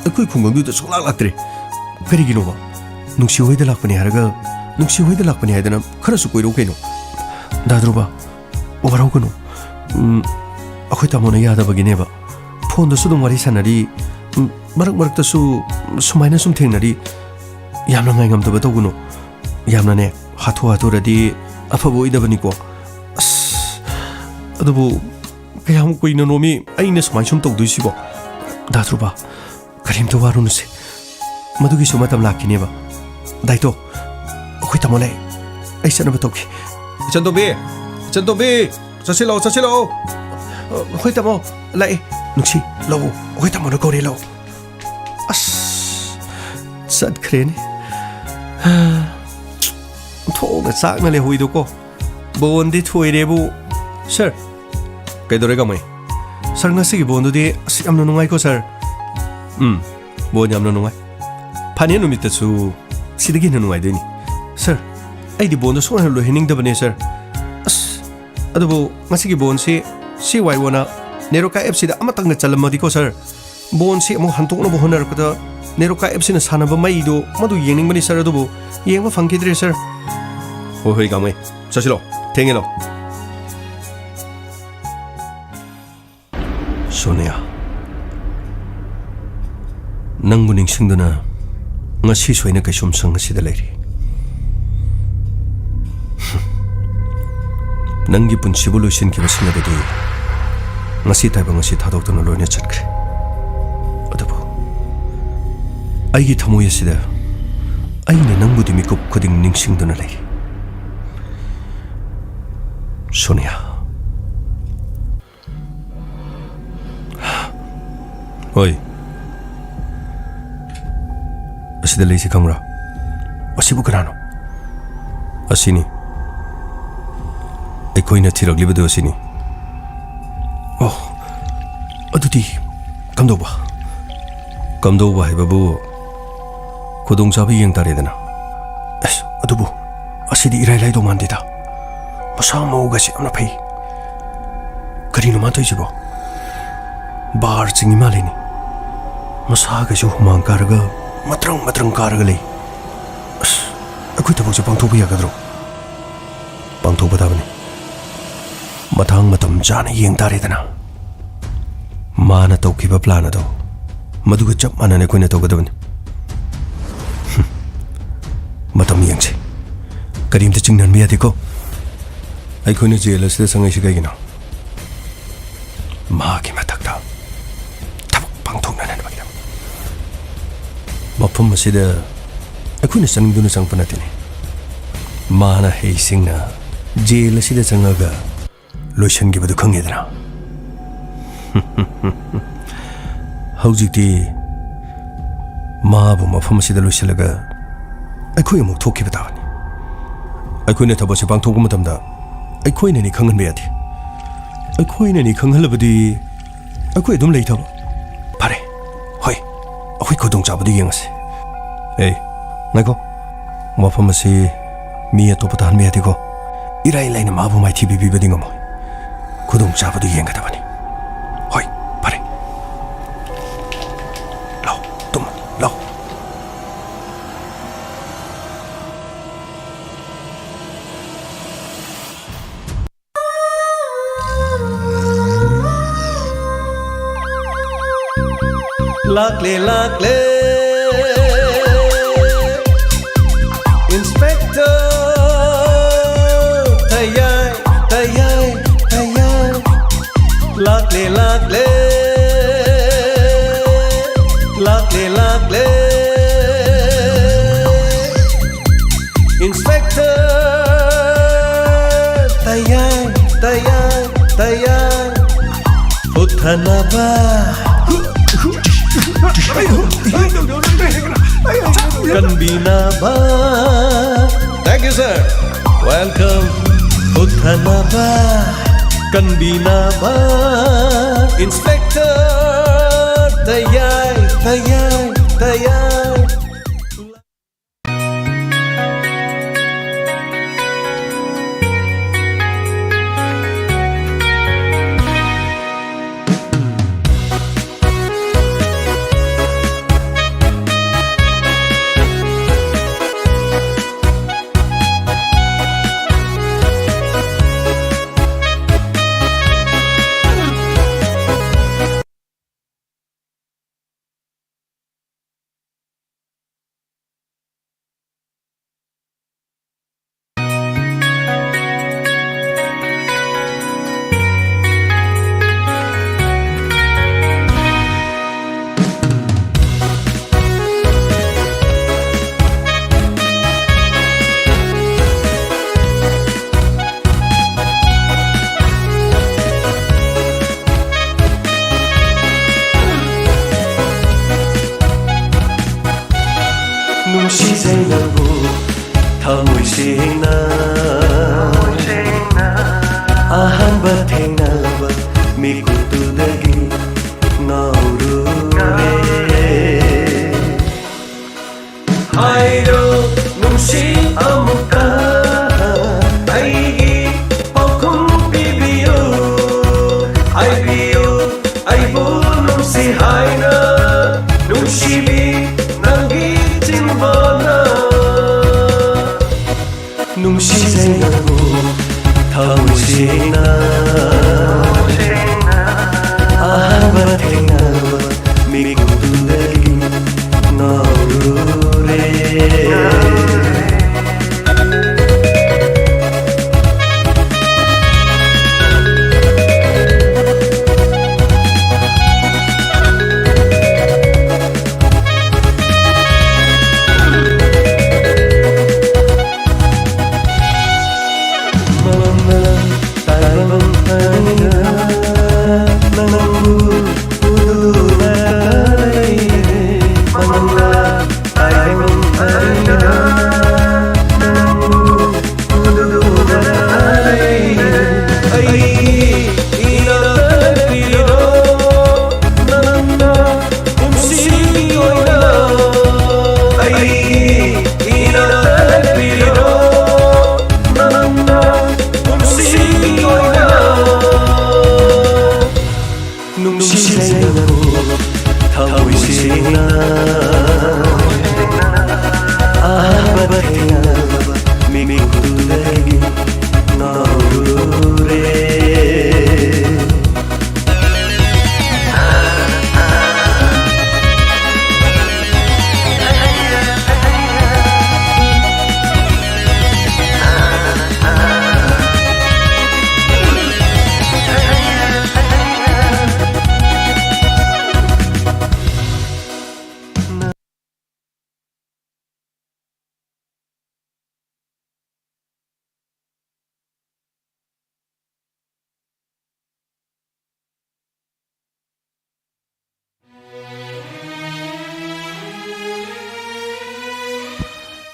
S1: akoi khungangdu da suklak laktre karigino ba nungsi hoida lakpani haraga nungsi hoida lakpani haidana kharasu koirogeno dadruba ovarogano akhoi tamona yada bagine ba phone da sudum wari sanari marak da su sumaina sum thengnari yamna ngai ngam da tawguno yamna ne hatho radi afabo idabani ko adubu kayam koina nomi aina sumai sum tawduisibo dadruba karim to warunuse madugi sumatam lakine ba daito akhoi tamole aisana batoki chandobe chasilo akhoi tamo lai nuksi lo akhoi tamo no kore lo as sad krene ꯊꯣꯛꯅ ꯆꯥꯛꯅ ꯂꯩꯍꯧꯏꯗꯣꯀꯣ ꯕꯣꯟꯗꯤ ꯊꯣꯏꯔꯦꯕꯨ sir ꯀꯩꯗꯧꯔꯦ ꯀꯃꯥꯏ sir ꯉꯁꯤꯒꯤ ꯕꯣꯟꯗꯨꯗꯤ ꯑꯁ ꯌꯥꯝꯅ ꯅꯨꯡꯉꯥꯏꯀꯣ sir ꯕꯣꯟ ꯌꯥꯝꯅ ꯅꯨꯡꯉꯥꯏ ꯐꯥꯏꯅꯦꯜ ꯅꯨꯃꯤꯠꯇꯁꯨ ꯁꯤꯗꯒꯤ ꯍꯦꯟꯅ ꯅꯨꯡꯉꯥꯏꯗꯣꯏꯅꯤ ꯁꯔ ꯑꯩꯗꯤ ꯕꯣꯟꯗꯣ ꯁꯣꯏꯅ ꯂꯣꯏꯍꯟꯅꯤꯡꯗꯕꯅꯦ ꯁꯔ ꯑꯁ ꯑꯗꯨꯕꯨ ꯉꯁꯤꯒꯤ ꯕꯣꯟꯁꯤ CY1ꯅ ꯅꯦꯔꯣꯀꯥ ꯑꯦꯞꯁꯤꯗ ꯑꯃꯇꯪꯅ ꯆꯜꯂꯝꯃꯗꯤꯀꯣ ꯁꯔ ꯕꯣꯟꯁꯤ ꯑꯃꯨꯛ ꯍꯟꯇꯣꯛꯅꯕ ꯍꯣꯠꯅꯔꯛꯄꯗ ꯅꯦꯔꯣꯀꯥ ꯑꯦꯞꯁꯤꯅ ꯁꯥꯟꯅꯕ ꯃꯩꯗꯣ ꯃꯗꯨ ꯌꯦꯡꯅꯤꯡꯕꯅꯤ ꯁꯔ ꯑꯗꯨꯕꯨ ꯌꯦꯡꯕ ꯐꯪꯈꯤꯗ꯭ꯔꯦ ꯁꯔ ꯍꯣꯏ ꯍꯣꯏ ꯀꯥꯃꯩ ꯆꯠꯁꯤꯂꯣ ꯊꯦꯡꯉꯦ ꯂꯣ 소녀야 ꯅꯪꯕꯨ ꯅꯤꯡꯁꯤꯡꯗꯨꯅ ꯉꯁꯤ ꯁꯣꯏꯅ ꯀꯩꯁꯨꯝꯁꯪ ꯑꯁꯤꯗ ꯂꯩꯔꯤ ꯅꯪꯒꯤ ꯄꯨꯟꯁꯤꯕꯨ ꯂꯣꯏꯁꯤꯟꯈꯤꯕꯁꯤꯡ ꯑꯗꯨꯗꯤ ꯉꯁꯤ ꯇꯥꯏꯕꯪ ꯑꯁꯤ ꯊꯥꯗꯣꯛꯇꯨꯅ ꯂꯣꯏꯅ ꯆꯠꯈ꯭ꯔꯦ ꯑꯗꯨꯕꯨ ꯑꯩꯒꯤ ꯊꯃꯣꯏ ꯑꯁꯤꯗ ꯑꯩꯅ ꯅꯪꯕꯨꯗꯤ ꯃꯤꯀꯨꯞ ꯈꯨꯗꯤꯡ ꯅꯤꯡꯁꯤꯡꯗꯨꯅ ꯂꯩꯔꯤ 소녀야 ꯍꯣꯏ ꯑꯁꯤꯗ ꯂꯩꯁꯤ ꯈꯪꯕ꯭ꯔꯥ ꯑꯁꯤꯕꯨ ꯀꯅꯥꯅꯣ ꯑꯁꯤꯅꯤ ꯑꯩꯈꯣꯏꯅ ꯊꯤꯔꯛꯂꯤꯕꯗꯨ ꯑꯁꯤꯅꯤ ꯑꯣ ꯑꯗꯨꯗꯤ ꯀꯝꯗꯧꯕ ꯍꯥꯏꯕꯕꯨ ꯈꯨꯗꯣꯡꯆꯥꯕ ꯌꯦꯡ ꯇꯥꯔꯦꯗꯅ ꯑꯁ ꯑꯗꯨꯕꯨ ꯑꯁꯤꯗꯤ ꯏꯔꯥꯏ ꯂꯥꯏꯗꯧ ꯃꯥꯟꯗꯦꯗ ꯃꯁꯥ ꯃꯎꯒꯁꯤ ꯌꯥꯝꯅ ꯐꯩ ꯀꯔꯤꯅꯣ ꯃꯥ ꯇꯧꯏꯁꯤꯕꯣ ꯕꯥꯔ ꯆꯤꯡꯉꯤ ꯃꯥꯜꯂꯤꯅꯤ ꯃꯁꯥꯒꯁꯨ ꯍꯨꯃꯥꯡ ꯀꯥꯔꯒ ꯃꯇ꯭ꯔꯪ ꯀꯥꯔꯒ ꯂꯩ ꯑꯁ ꯑꯩꯈꯣꯏ ꯊꯕꯛꯁꯦ ꯄꯥꯡꯊꯣꯛꯄ ꯌꯥꯒꯗ꯭ꯔꯣ ꯄꯥꯡꯊꯣꯛꯄ ꯇꯥꯕꯅꯤ ꯃꯇꯥꯡ ꯃꯇꯝ ꯆꯥꯅ ꯌꯦꯡ ꯇꯥꯔꯦꯗꯅ ꯃꯥꯅ ꯇꯧꯈꯤꯕ ꯄ꯭ꯂꯥꯟ ꯑꯗꯣ ꯃꯗꯨꯒ ꯆꯞ ꯃꯥꯟꯅꯅ ꯑꯩꯈꯣꯏꯅ ꯇꯧꯒꯗꯕꯅꯤ ꯃꯇꯝ ꯌꯦꯡꯁꯤ ꯀꯔꯤꯝꯇ ꯆꯤꯡꯅꯍꯟꯕ ꯌꯥꯗꯦꯀꯣ ꯑꯩꯈꯣꯏꯅ ꯖꯦꯜ ꯑꯁꯤꯗ ꯆꯪꯉꯛꯏꯁꯤ ꯀꯩꯒꯤꯅꯣ 마기 마탁다 방통나는 bagidam mafam asida akuna sangduna sangpanatini mana heisingna jail asida sangaga loishan gibadu khangedra haujikti mabu mafam asida loisalaga aikoi amuk thokkiba tabani aikoina thabase pangthokpa matamda aikoina ni khanganba yadi ꯑꯩꯈꯣꯏꯅ ꯅꯤ ꯈꯪꯍꯜꯂꯕꯗꯤ ꯑꯩꯈꯣꯏ ꯑꯗꯨꯝ ꯂꯩꯊꯕ ꯐꯔꯦ ꯍꯣꯏ ꯑꯩꯈꯣꯏ ꯈꯨꯗꯣꯡꯆꯥꯕꯗꯨ ꯌꯦꯡꯉꯁꯤ ꯉꯥꯏꯈꯣ ꯃꯐꯝ ꯑꯁꯤ ꯃꯤ ꯑꯇꯣꯞꯄ ꯇꯥꯍꯟꯕ ꯌꯥꯗꯦꯀꯣ ꯏꯔꯥꯏ ꯂꯥꯏꯅ ꯃꯥꯕꯨ ꯃꯥꯏꯊꯤꯕꯤꯕꯗꯤ ꯉꯝꯃꯣꯏ ꯈꯨꯗꯣꯡꯆꯥꯕꯗꯨ ꯌꯦꯡꯒꯗꯕꯅꯤ ꯍꯣꯏ ꯐꯔꯦ ꯂꯥꯎ ꯇꯨꯝ ꯂꯥꯎ Lakle Inspector Tayai Lakle Inspector Tayai Uthanaba Kanbinaba. Thank you, sir. Welcome. Uthanaba. Kanbinaba. Inspector Tayai.
S2: Thamoy sena Ahanba thengnaba mikutudagi naurure Hairo nungsi amuka aigi pakum pibiyo aibiyo aibu nungsi haina nungsibi nangi timbana nungsi zainabu thamoy sena ahaba thengnaba mikutudagi naurure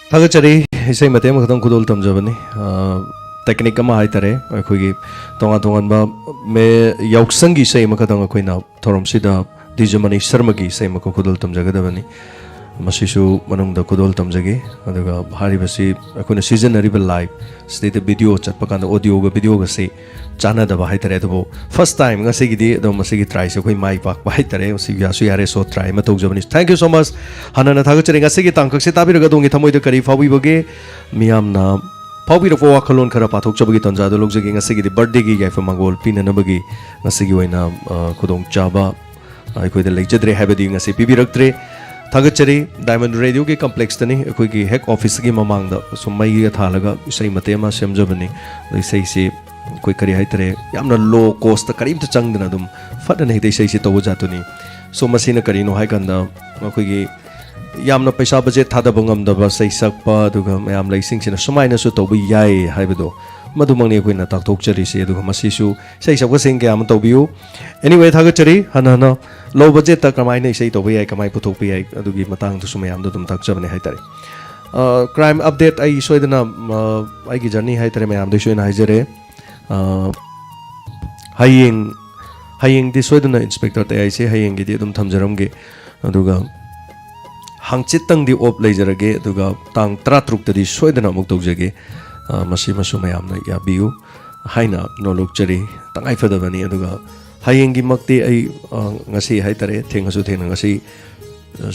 S3: Thagachari isai mate makatang kudol tamjabani technique ama haitare akhoi tonga tongan me yauksangi isai makatang akoina thoromsida dijamani sharmagi isai mako kudol tamjagadabani masisu manungda kudol tamjagi aduga hari basi akoina season ariba live state video chatpakanda audio ga video ga se chana da bahai tare to first time nga se gidi do masigi try se koi mai pak bahai tare si yasu yare so try ma tok jabani thank you so much hanana thagachari nga se gi tangkak se tabir ga dongi thamoi da kari fawi boge miyam na fawi ro wa khalon khara pathok chabagi tanja do lok jagi nga se gi birthday gi gai fa mangol pina na bagi nga se gi waina khudong chaba ai koi da lejadre habedi nga se pibi raktre Thagachari Diamond Radio ke complex tani akoi ki head office ki mamang da sumai ga thalaga isai mate ma semjabani isai se koi kari haitare yamna low cost karim ta changdana dum fadana hite isai se tobo jatuni so masina kari no hai kanda akoi ki yamna paisa budget thada bangam da ba sai sakpa duga mayam laising sina sumaina su tobo yai haibedo madumangni koi na tak tok chari se duga masisu sai sakwa sing ke am tobiu anyway Thagachari hanana low budget ta kamai nei sei tobo yai kamai puthok pi yai adugi matang tu sumayam do dum tak chabane haitare crime update ai soidana ai gi journey haitare mayam do soina haijare hayeng di soidana inspector Tayai se hayeng gi di dum thamjaram ge aduga hangchitang di op leijarage aduga tang 33 ta di soidana muk tawjage masi masu mayam na yabiu haina nolok chari tangai fadabani aduga hayeng gi makti ai ngasi haitare thengasu thena ngasi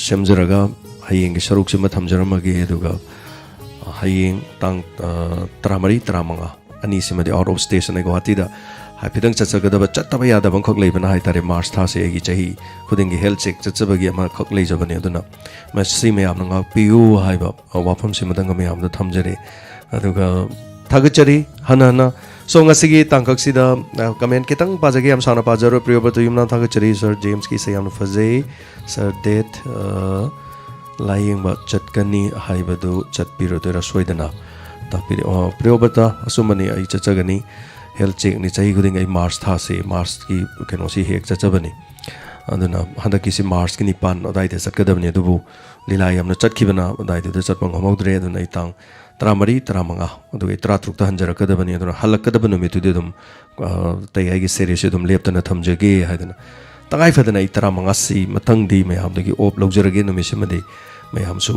S3: semjaraga hayeng gi saruk sima thamjaramage aduga hayeng tang 33 ani sima di out of station ai Guwahati da haipidang chachagadaba chattaba yadabang khok leibana haitare March tha se gi chahi khudingi health check chachabagi ama khok leijabani aduna ma sime amna ngak piu haiba wafam simadang me amda thamjare aduga Thagachari hanana so ngasigi tangkaksida comment kitang pajagi am sana pajaro priyobatu yumna Thagachari sir James ki sayam fazei sir date lying ba chatkani haibadu chatpiro to rasoidana tapiri priyobata asumani ai chachagani health check ni chahi guding ai March tha se March ki keno si hek chachabani aduna handaki si March ki nipan adai de chatkadabani adubu lilai amna chatkibana adai de chatpang homodre aduna itang तरामरी तरामंगा अदुगे तरातरुक ता हंजरकदबनी अदुना हलकदब नुमितुदि दुम तयाई सेरीस दुम लेप्तना थमजगे हाइदना तंगाई फदना इ तरामंगा सि मतंगदी मयामदगी ओप लौजरगे नुमिसिमदि मयामसु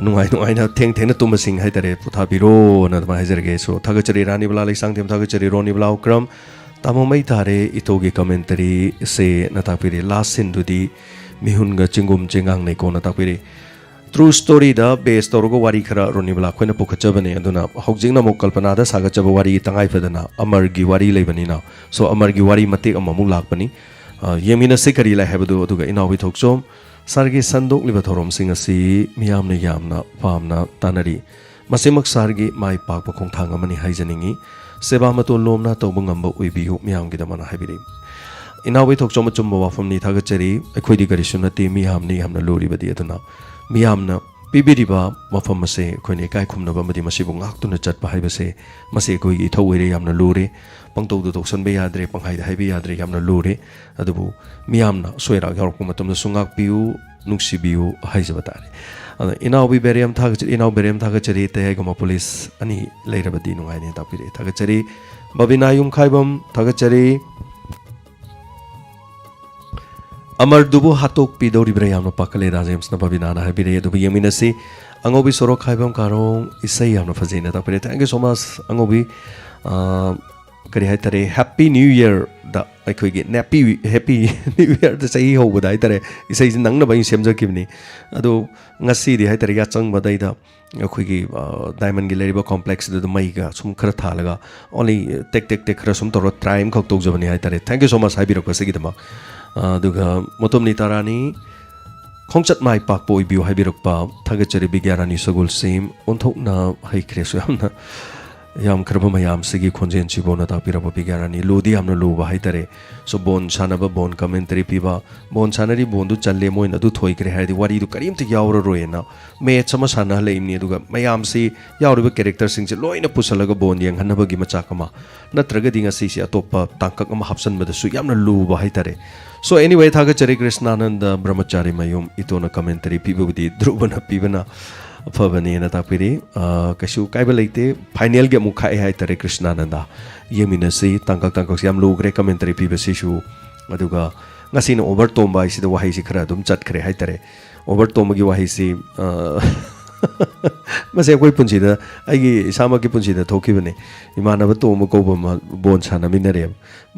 S3: नुंगाई नुंगाइना थेंग थेंगना तुमसिंग हाइतरे पुथाबिरो ना दमा हाइजरगे सो थागचरी रानी बला लेसांग them थागचरी रोनी बला क्रम तामोमई तारे इतोगी कमेंटरी से नतापिरी लास्ट सिन दुदी मिहुनगा चिंगुम चिंगांग नै को नतापिरी ट्रू स्टोरी दा बेस तौरगो वारी खरा रोनिबला खोइना पुखचबने अदुना हौजिंगना मो कल्पनादा सागचब वारी तंगाई फदना अमरगी वारी लेबनिना सो अमरगी वारी मते अममु लाकपनी येमिना से करी लाई हेबदु अदुगा इनावी थोकचोम सारगी संदोक लिबा थोरम सिंग असि मियामना यामना पामना तानरी मसिमक सारगी माई पाक खोंथांग अमनी हाइजनिंगी सेवा मतोन लोमना तौब ngamba उइबियु मियामगी दमना हाइबिरि इनावी थोकचोम चुम्ब वाफमनी थागचरी अखोइदि करिसु नति मियामनी हमना लोरिबदि अदुना मियामना पिबिरिबा मफम से अखोइने काय खुमनबा मदि मसिबु ngaktuना चटपा हाइबसे मसे अखोइगी इथौइरे यामना लोरे पंगतौदु तोक्सनबे याद्रे पंगहाइदा हाइबे याद्रे यामना लोरे अदुबु मियामना सोयरा यारकु मतमदा सुंगाक पियु नुक्सिबियु हाइजबा तारे इनाउबी बेरियम थागचरी इनाउ बेरियम थागचरी तयाइगमा पुलिस अनि लेरबदि नुंगाइने तापिरे थागचरी बबिना युम खाइबम थागचरी अमर दुबु हातोक पिदौरिब्रे यामनो पाकले राजेम्स न बबिनाना हाइबिरे दुबु यमिनसी अंगोबी सोरो खाइबम कारों इसै यामनो फजेना तापिरे थैंक यू सो मच अंगोबी करी हाइतरे हैप्पी न्यू ईयर दा अखोइगे हैप्पी न्यू ईयर दा सही होबदा हाइतरे इसै नंगना बइ सेमजकिबनी अदो ngasi di haitare ya chang badai da अखोइगी डायमंड गी लेरिबा कॉम्प्लेक्स दु मईगा सुम खरा थालगा ओनली टेक टेक टेक खरा सुम तोरो ट्राइम खक तौजबनी हाइतरे थैंक यू सो मच हाइबिरको सगिदमा दुगा मोतमनी तारानी खोंचत माइ पाकपो इबियो हाइबिरकपा थागचरी बिग्यारानी सगुल सेम ओंथोकना हाइख्रेसु यामना याम खरबा मयाम सिगी खोंजेन चिबोना तापिरबा बिग्यारानी लोदी हमना लोबा हाइतरे सो बोन सानबा बोन कमेंटरी पिबा बोन सानरी बोन दु चल्ले मोइन अदु थोइक्रे हाइदि वारी दु करिमते यावरो रोयना मैच सम साना लेइमनी अदुगा मयाम सि यावरिबा कैरेक्टर सिंग से लोइना पुसलगा बोन यंग हनबगी मचाकमा नत्रगदि ngasi si atopa tangkak ama hapsanbadasu yamna luba haitare so anyway थागचरी कृष्णानंद ब्रह्मचारी मयुम इतोना कमेंटरी पिबुदी ध्रुवना पिबना फबने न तापिरे कशु काइबा लेते फाइनल गे मुखाए हाइतरे कृष्णानंदा येमिनसी तंकक याम लोग्रे commentary पिबसिसु अदुगा ngasi na over tomba isida wahai si khara dum chatkhre haitare over tomba gi wahai si मसे कोई पुंसीदा आइगी इसामा की पुंसीदा थोकीबने इमानब तोम कोब बोन सानमिनरे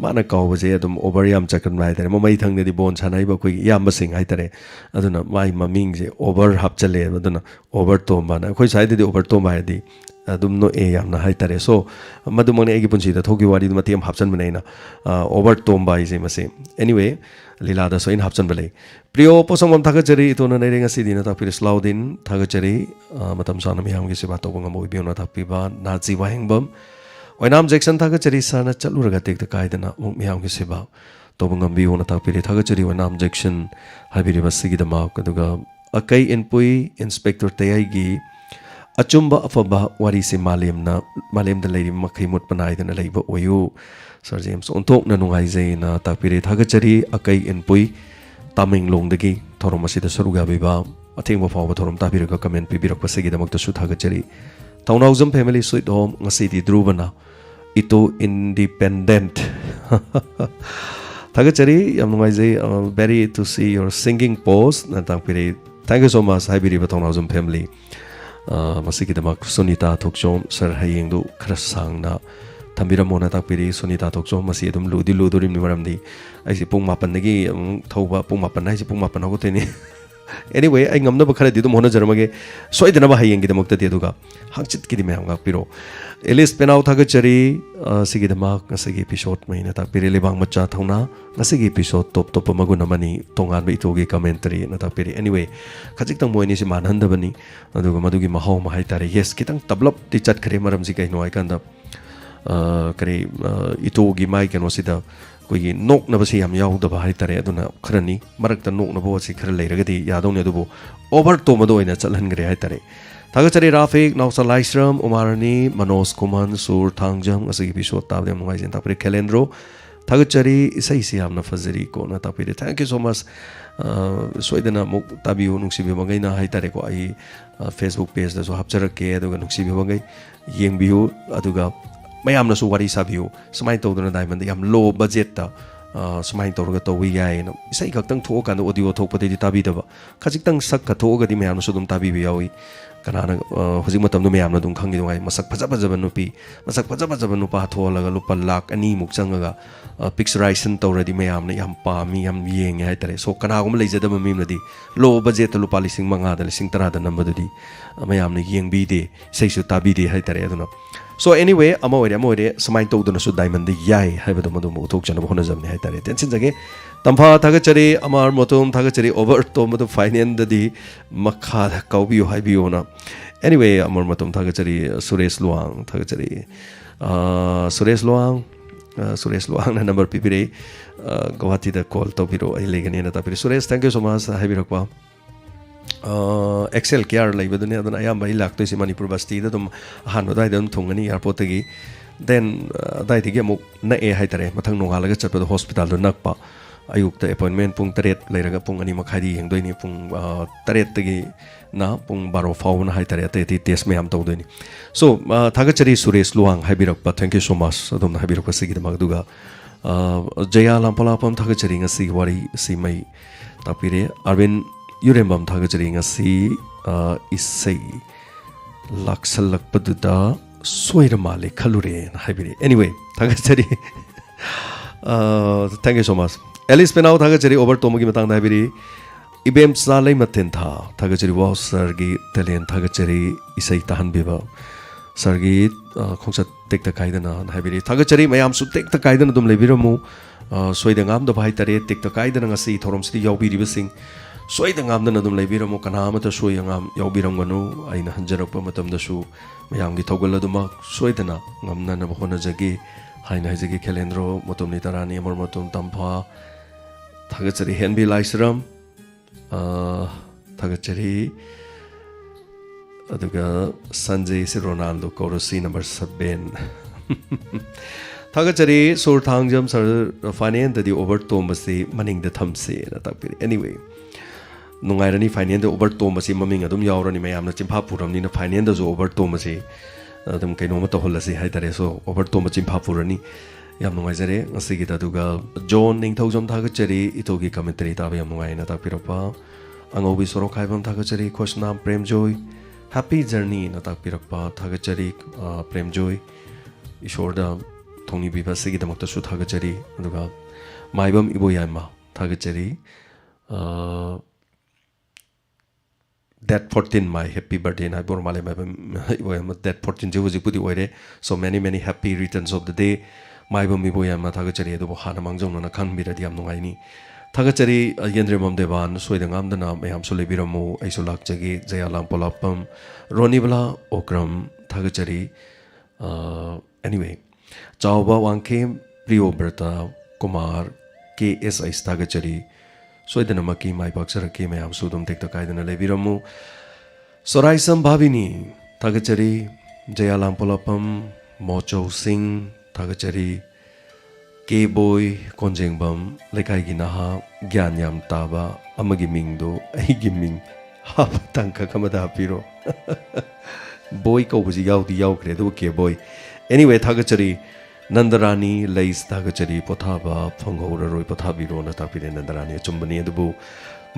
S3: माना कावबजे अदुम over याम चकन हाइतरे ममई थंगनेदि bone सानाइबा कोई याम सिंग हाइतरे अदुना माई ममिंगजे over हापचले अदुना over तोमबाना कोई साइदि ओवर तोमबा हाइदि अदुम नो ए यामना हाइतरे सो मदुमने एगी पुंसीदा थोकी वारी मतेम हापचन बनेना ओवर तोमबा इजे मसे एनीवे लीलादा सोइन हापचन बले प्रियो पोसंगम थागचरी इतोना नेरेंग सिदिना तापिर स्लाउदिन थागचरी मतम साना मियामगी सेवा तोबंग मोइबियोना तापिबा नाजी वाहेंगबम ओइनाम जैक्सन थागचरी साना चलुरगा टेक काइदना मुक मियामगी सेवा तोबंग बियोना तापिर थागचरी ओइनाम जैक्सन हाबिरिबा सिगिदमा कदुगा अकै इनपुई इंस्पेक्टर तयाइगी अचुम्बा अफबा वारी से मालेमदा लेरि मखै मुटपनाइदना लेबा ओयो सर जेम्स ओंथोकना नुंगाइजेना तापिरे थागचरी अकै इनपुई तामेंगलोंगदगी थोरम असिदा सरुगाबिबा अथेंबा फावबा थोरम ताबिरगा कमेंट पिबिरकपसगिदमक्तसु थागचरी Thounaojam family sweet home ngasi ध्रुवना इतो इंडिपेंडेंट थागचरी याम नुंगाइजे very to see your singing post ना तापिरे थैंक यू सो मच हाइबिरिबा तौनाउजम फैमिली मसिगिदमक सुनीता थोकचोम सर हयेंदु खरा सांगना थम्बिरमोना तापिरी सुनीता थोकचोम मसि अदुम लुदि लुदुरिम निमरमदि आइसि पुंग मापनदगी थौबा पुंग मापन हाइसि पुंग मापन होगोतेनी एनीवे आई ngमनब खरदि दुम होना जरमगे सोइदनबा हयेंगिदमक्तदि अदुगा हांगचितकिदि मैमगा पिरो एलिस पेनाउ थागचरी सिगिदमक ngasiगी एपिसोड मैना तापिरी लेबांग मचा थौना ngasiगी एपिसोड टॉप टॉप मगुनमनी तोंगान इतोगे कमेंटरी न तापिरी एनीवे खजिकतंग मोइनि सि मानहंदबनी अदुगा मदुगी महौ महाइ तारे यस कितंग तबलब ति चटखरे मरमसि कैनो आइकंदा करे इतोगी माइ कैनोसिदा कोई नोकनबसी हम याउदबा हाइतरे अदुना खरनी मरक्ता नोकनबो सि खर लेरगदि यादौने अदुबो ओवर तोमदो ओइना चलहनग्रे हाइतरे थागचरी राफिक नौसा लाइस्रम उमारनी मनोज कुमन सुर थांगजम असि एपिसोड ताबदे मुगाइजेन तापरे खेलेंद्रो Tagachari isaisi yamna fazari ko na tapire. Thank you so much. Soidana muk tabiu nungsibi bangai na haitare ko ai Facebook page da so hapcharake aduga nungsibi bangai yengbiu aduga mayamna su wari sabiu samai tawduna diamond yam low budget ta sumain tawraga tawi yai na isai kaktang thuo kan audio thokpate di tabi daba khajik sak ka thoga di mayamna su dum tabi bi yawi kanana hojik matam du mayamna dum khangi dungai masak phaja phaja nupi masak phaja phaja nupa tholaga lupa lakh ani muk changaga picturization tawradi mayamna yam pami yam yeng hai tare so kana gum leijada mami nadi low budget lupa lising manga da lising tara da number di mayamna yeng bi de sei su tabi de hai tare aduna so anyway amore samai tawduna su diamond di yai haibadu madu mu thok chana hona jamni hai tare tension jage tamfa thagachari amar motum thagachari over to madu finance di makha kaubi haibiyo na anyway amar motum thagachari suresh luang thagachari suresh luang na number pipire Guwahati da call tawbiro ai legani na tapire suresh thank you so much haibirakwa Excel care laibadune aduna ayamba ilakto si Manipur basti da dum hanno dai dum thungani airport gi then dai tigi amuk na e haitare mathang nongalaga chapda hospital do nakpa ayuk ta appointment pung 3 leiraga pung 2 makhai hengdoi ni pung 3 tagi na pung 12 faw na haitare ate test me am tawdoi ni so thagachari suresh luang haibirakpa thank you so much adum na haibirakpa sigi da magduga jaya lampala pam thagachari ngasi wari si mai tapire arvin Yurembam thagachari ngasi isai laksalakpaduda soiramale khalure haibire anyway thagachari thank you so much Alice Penau thagachari over tomogi matang haibire ibem salai maten tha thagachari wa sargi talent thagachari isai tahan biba sargi khongsa tekta kaidana haibire thagachari mayam su tekta kaidana dum lebiramu soidangam da bhai tare tekta kaidana ngasi thorom sri yaubiri basing soida ngamdana dum leibiramo kana amata soya ngam yaubiramganu aina hanjarakpa matamdasu mayamgi thogaladuma soidana ngamna na hona jagi haina hajagi khelendro motomni tarani amor motom tampha thagachari henbi laisram thagachari aduga sanjay si ronaldo korosi number 7 thagachari sur thangjam sir finance the over tombasi maning the thamse na tapiri anyway nungairani finance over tomasi maming adum yaurani mayamna chimpha puramni na finance over tomasi adum kaino mata holasi haitare so over tomasi chimpha purani yam nungaijare ngasigi daduga john ningthaujam thagachari itogi commentary ta yam nungaina ta pirapa angobi soro khaibam thagachari khosna prem joy happy journey na ta pirapa thagachari prem joy ishorda thongni biba sigi damakta su thagachari aduga maibam iboyama thagachari that 14 my happy birthday na bor male that 14 je wuji pudi oire so many happy returns of the day my bam mi boya ma thagachari do hana mangjong na khan bira diam nungai ni thagachari yendre mom devan soidangam dana mayam so lebiramu aiso lakjagi jaya lam polapam ronibla okram thagachari anyway chawba wangke priyo berta kumar ks ais thagachari soidana maki mai baksara ke mayam sudum tekta kaidana lebiramu soraisam bhavini thagachari jaya lampolapam mocho singh thagachari ke boy konjengbam lekai gi naha gyan yam taba amagi mingdo ai gi ming ha tangka kamada piro boy ko buji yaudi yaw kre do ke boy anyway thagachari Nandarani lays thagachari pothaba phangoraroi pothabiro na tapire Nandarani chumbani adubu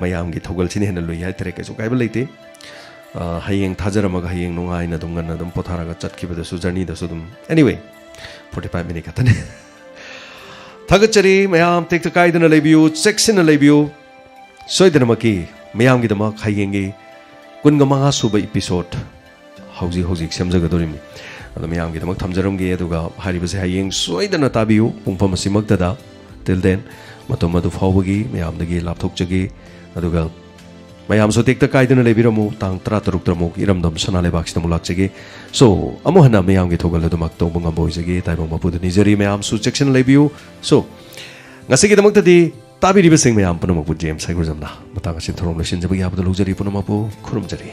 S3: mayam gi thogal chini hena loi hai tere kesu kaiba leite hayeng thajaramaga hayeng nungai na dum ganna dum potharaga chatkiba da su journey da su dum anyway 45 minute katane thagachari mayam tekta kaidana lebiu section na lebiu soidana maki mayam gi dama hayeng gi kunga manga suba episode hauji semjaga dorimi mayam gi damak thamjaramge aduga haribase hayeng soidana tabiu pungpam asimaktada till then matom adu fawbagi mayam dagi lapthokjagi aduga mayam so tekta kaidana lebiramu tang 36 tramuk iramdam sanale baksina mulakjagi so amohana mayam gi thogal adumak to bungam boijagi taibang mapudu nijari mayam su section lebiu so ngasigi damak tadi tabi ribasing mayam punamak bu james saigurjamna matang asin thorom lesin jabagi abdu lujari punamapu khurumjari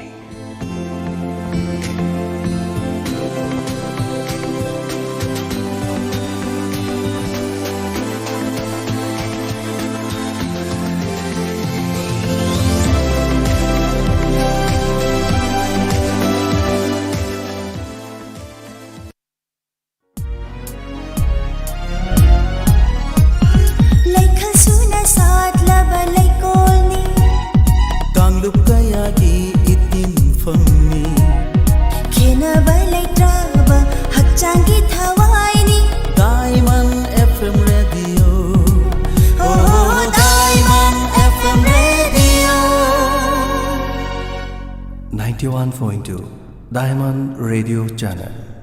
S2: 91.2 Diamond Radio Channel.